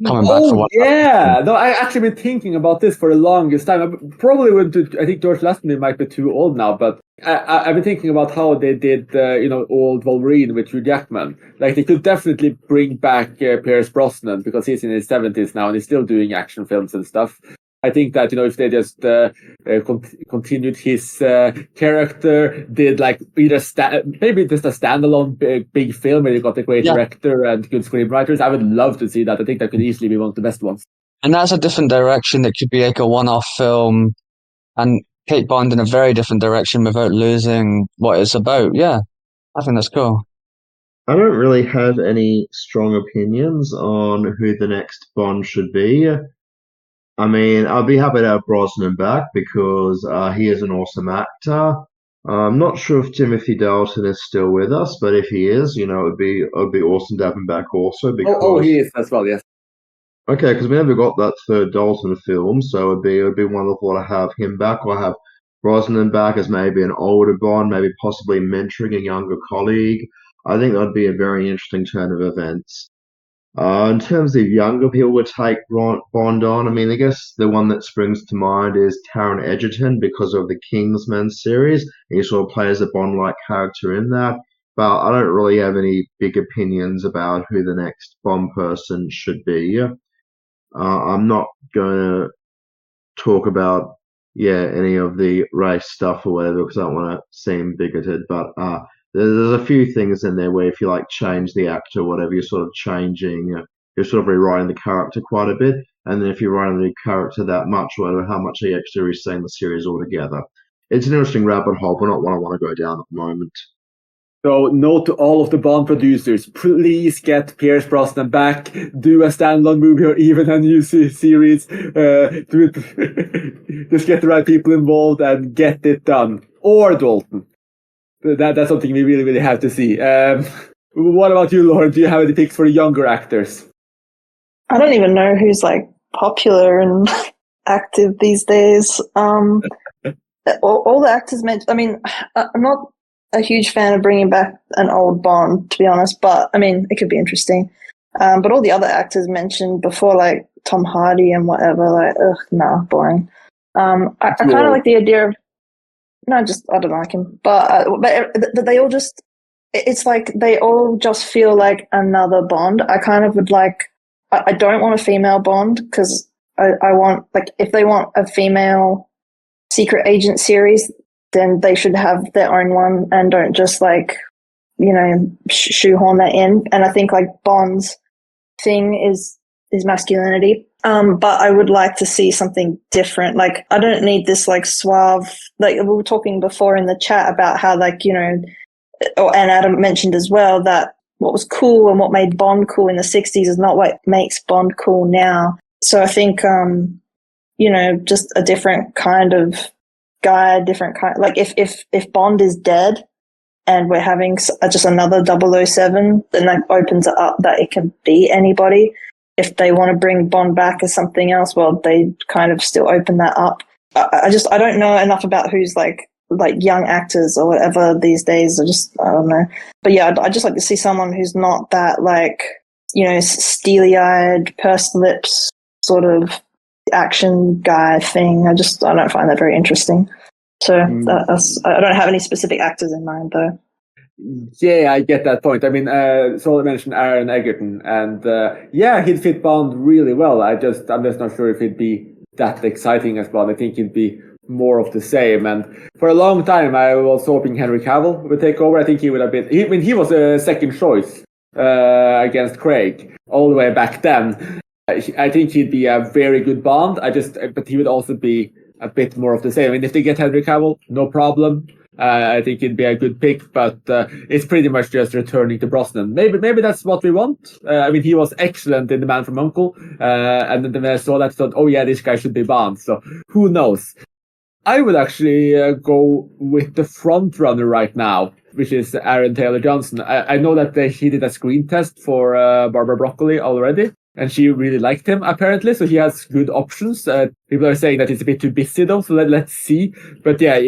coming back for one. Yeah, no, I actually been thinking about this for the longest time. I probably wouldn't. I think George Lazenby might be too old now, but I've been thinking about how they did, old Wolverine with Hugh Jackman. Like they could definitely bring back Pierce Brosnan because he's in his 70s now and he's still doing action films and stuff. I think that, if they just continued his character, did like either maybe just a standalone big film where you got a great director and good screenwriters, I would love to see that. I think that could easily be one of the best ones. And that's a different direction. That could be like a one-off film and take Bond in a very different direction without losing what it's about. Yeah, I think that's cool. I don't really have any strong opinions on who the next Bond should be. I mean, I'd be happy to have Brosnan back because he is an awesome actor. I'm not sure if Timothy Dalton is still with us, but if he is, it would be awesome to have him back also. Because he is as well, yes. Okay, because we never got that third Dalton film, so it'd be wonderful to have him back or have Brosnan back as maybe an older Bond, maybe possibly mentoring a younger colleague. I think that'd be a very interesting turn of events. In terms of younger people to take Bond on, I mean, I guess the one that springs to mind is Taron Egerton because of the Kingsman series. He sort of plays a Bond-like character in that. But I don't really have any big opinions about who the next Bond person should be. I'm not going to talk about, any of the race stuff or whatever because I don't want to seem bigoted. But there's a few things in there where if you like change the actor or whatever, you're sort of changing, you're sort of rewriting the character quite a bit. And then if you're writing the character that much, or whatever, how much are you actually resetting the series altogether? It's an interesting rabbit hole, but not one I want to go down at the moment. So, note to all of the Bond producers, please get Pierce Brosnan back, do a standalone movie or even a new series, do it, just get the right people involved and get it done. Or Dalton. That's something we really, really have to see. What about you, Lauren? Do you have any picks for the younger actors? I don't even know who's like popular and active these days. All the actors mentioned, I mean, I'm not a huge fan of bringing back an old Bond, to be honest, but I mean, it could be interesting. But all the other actors mentioned before, like Tom Hardy and whatever, like, boring. I kind of like the idea of, I don't like him, but they all just, it's like they all just feel like another Bond. I kind of would like, I don't want a female Bond because I want, like, if they want a female secret agent series, then they should have their own one and don't just like, shoehorn that in. And I think like Bond's thing is masculinity. But I would like to see something different. Like, I don't need this like suave, like we were talking before in the chat about how like, and Adam mentioned as well that what was cool and what made Bond cool in the 60s is not what makes Bond cool now. So I think, just a different kind of guy, like if Bond is dead and we're having just another 007, then that opens it up that it can be anybody. If they want to bring Bond back as something else, well, they kind of still open that up. I don't know enough about who's like young actors or whatever these days. I don't know. But yeah, I'd just like to see someone who's not that like, steely-eyed, pursed lips sort of action guy thing. I don't find that very interesting. So I don't have any specific actors in mind though. Yeah, I get that point. I mean, so I mentioned Aaron Egerton, and he'd fit Bond really well. I'm just not sure if he'd be that exciting as Bond. I think he'd be more of the same. And for a long time, I was hoping Henry Cavill would take over. I think he would have been. He was a second choice against Craig all the way back then. I think he'd be a very good Bond. But he would also be a bit more of the same. I mean, if they get Henry Cavill, no problem. I think it'd be a good pick, but it's pretty much just returning to Brosnan. Maybe that's what we want. I mean, he was excellent in The Man from U.N.C.L.E., and then when I saw that, I thought, oh yeah, this guy should be Bond. So who knows? I would actually go with the front runner right now, which is Aaron Taylor Johnson. I know that he did a screen test for Barbara Broccoli already, and she really liked him, apparently, so he has good options. People are saying that he's a bit too busy, though, so let's see. But yeah,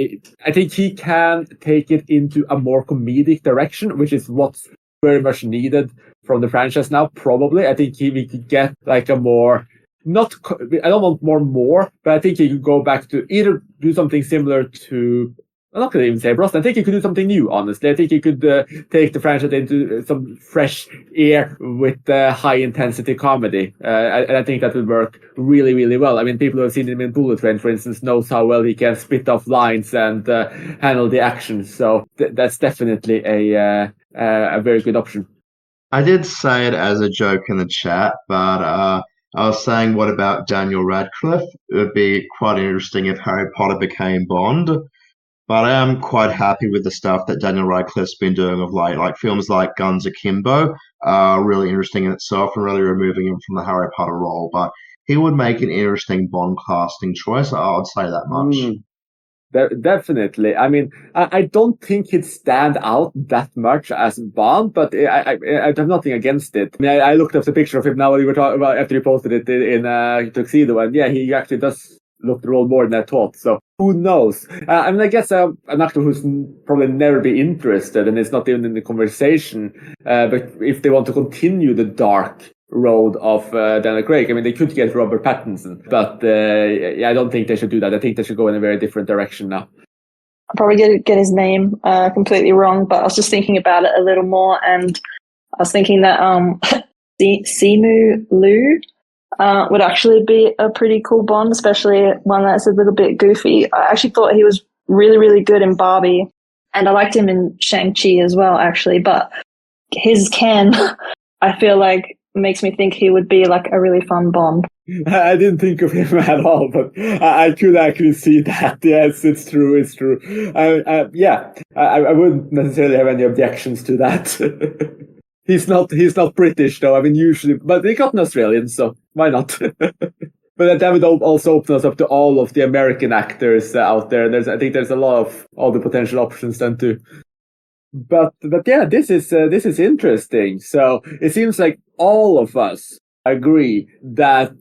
I think he can take it into a more comedic direction, which is what's very much needed from the franchise now, probably. I think we could get like a more, I don't want more, but I think he could go back to either do something similar to, I'm not going to even say Brosnan. I think he could do something new, honestly. I think he could take the franchise into some fresh air with high-intensity comedy. And I think that would work really, really well. I mean, people who have seen him in Bullet Train, for instance, knows how well he can spit off lines and handle the action. So that's definitely a very good option. I did say it as a joke in the chat, but I was saying, what about Daniel Radcliffe? It would be quite interesting if Harry Potter became Bond. But I am quite happy with the stuff that Daniel Radcliffe's been doing of late. Like films like Guns Akimbo are really interesting in itself and really removing him from the Harry Potter role. But he would make an interesting Bond casting choice. I would say that much. Definitely. I mean, I don't think he'd stand out that much as Bond, but I have nothing against it. I mean, I looked up the picture of him now we were talking about after you posted it in Tuxedo, and yeah, he actually does look the role more than I thought. So who knows? I mean, I guess an actor who's probably never be interested and is not even in the conversation. But if they want to continue the dark road of Daniel Craig, I mean, they could get Robert Pattinson. But I don't think they should do that. I think they should go in a very different direction now. I'll probably get his name completely wrong, but I was just thinking about it a little more, and I was thinking that Simu Liu would actually be a pretty cool Bond, especially one that's a little bit goofy. I actually thought he was really, really good in Barbie, and I liked him in Shang-Chi as well, actually. But his Ken, I feel like, makes me think he would be like a really fun Bond. I didn't think of him at all, but I could actually see that. Yes, it's true. It's true. I wouldn't necessarily have any objections to that. He's not British though. I mean, usually, but they got an Australian, so why not? But that would also open us up to all of the American actors out there. I think there's a lot of all the potential options then too. But yeah, this is interesting. So it seems like all of us agree that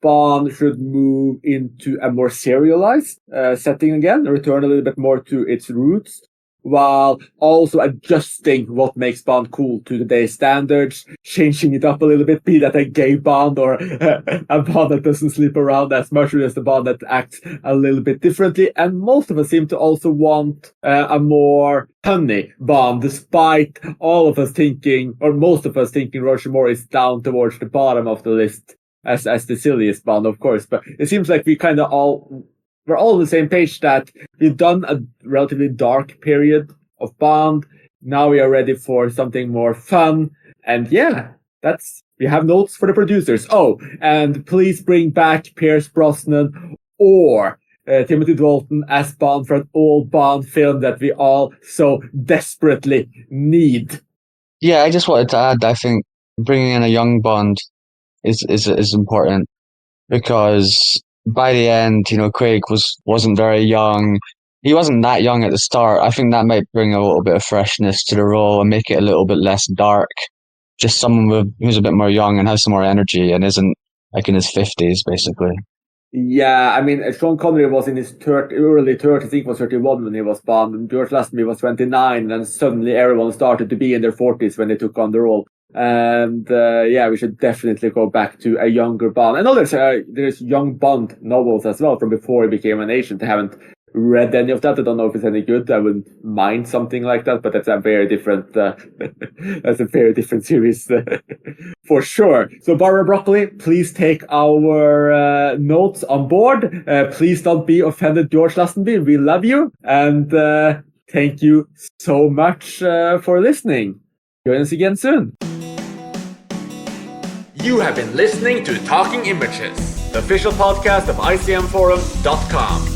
Bond should move into a more serialized setting again, return a little bit more to its roots, while also adjusting what makes Bond cool to today's standards, changing it up a little bit, be that a gay Bond or a Bond that doesn't sleep around as much, or just a Bond that acts a little bit differently. And most of us seem to also want a more punny Bond, despite all of us thinking, or most of us thinking, Roger Moore is down towards the bottom of the list as the silliest Bond, of course. But it seems like we're all on the same page that we've done a relatively dark period of Bond. Now we are ready for something more fun. And yeah, we have notes for the producers. Oh, and please bring back Pierce Brosnan or Timothy Dalton as Bond for an old Bond film that we all so desperately need. Yeah, I just wanted to add, I think bringing in a young Bond is important, because by the end, Craig wasn't very young. He wasn't that young at the start. I think that might bring a little bit of freshness to the role and make it a little bit less dark. Just someone who's a bit more young and has some more energy and isn't like in his 50s, basically. Yeah, I mean, Sean Connery was in his early 30s. I think he was 31 when he was Bond, and George Lazenby was 29, and suddenly everyone started to be in their 40s when they took on the role. And we should definitely go back to a younger Bond. I know there's young Bond novels as well from before he became an agent. I haven't read any of that. I don't know if it's any good. I wouldn't mind something like that, but that's a very different series for sure. So Barbara Broccoli, please take our notes on board. Please don't be offended, George Lazenby. We love you, and thank you so much for listening. Join us again soon. You have been listening to Talking Images, the official podcast of icmforum.com.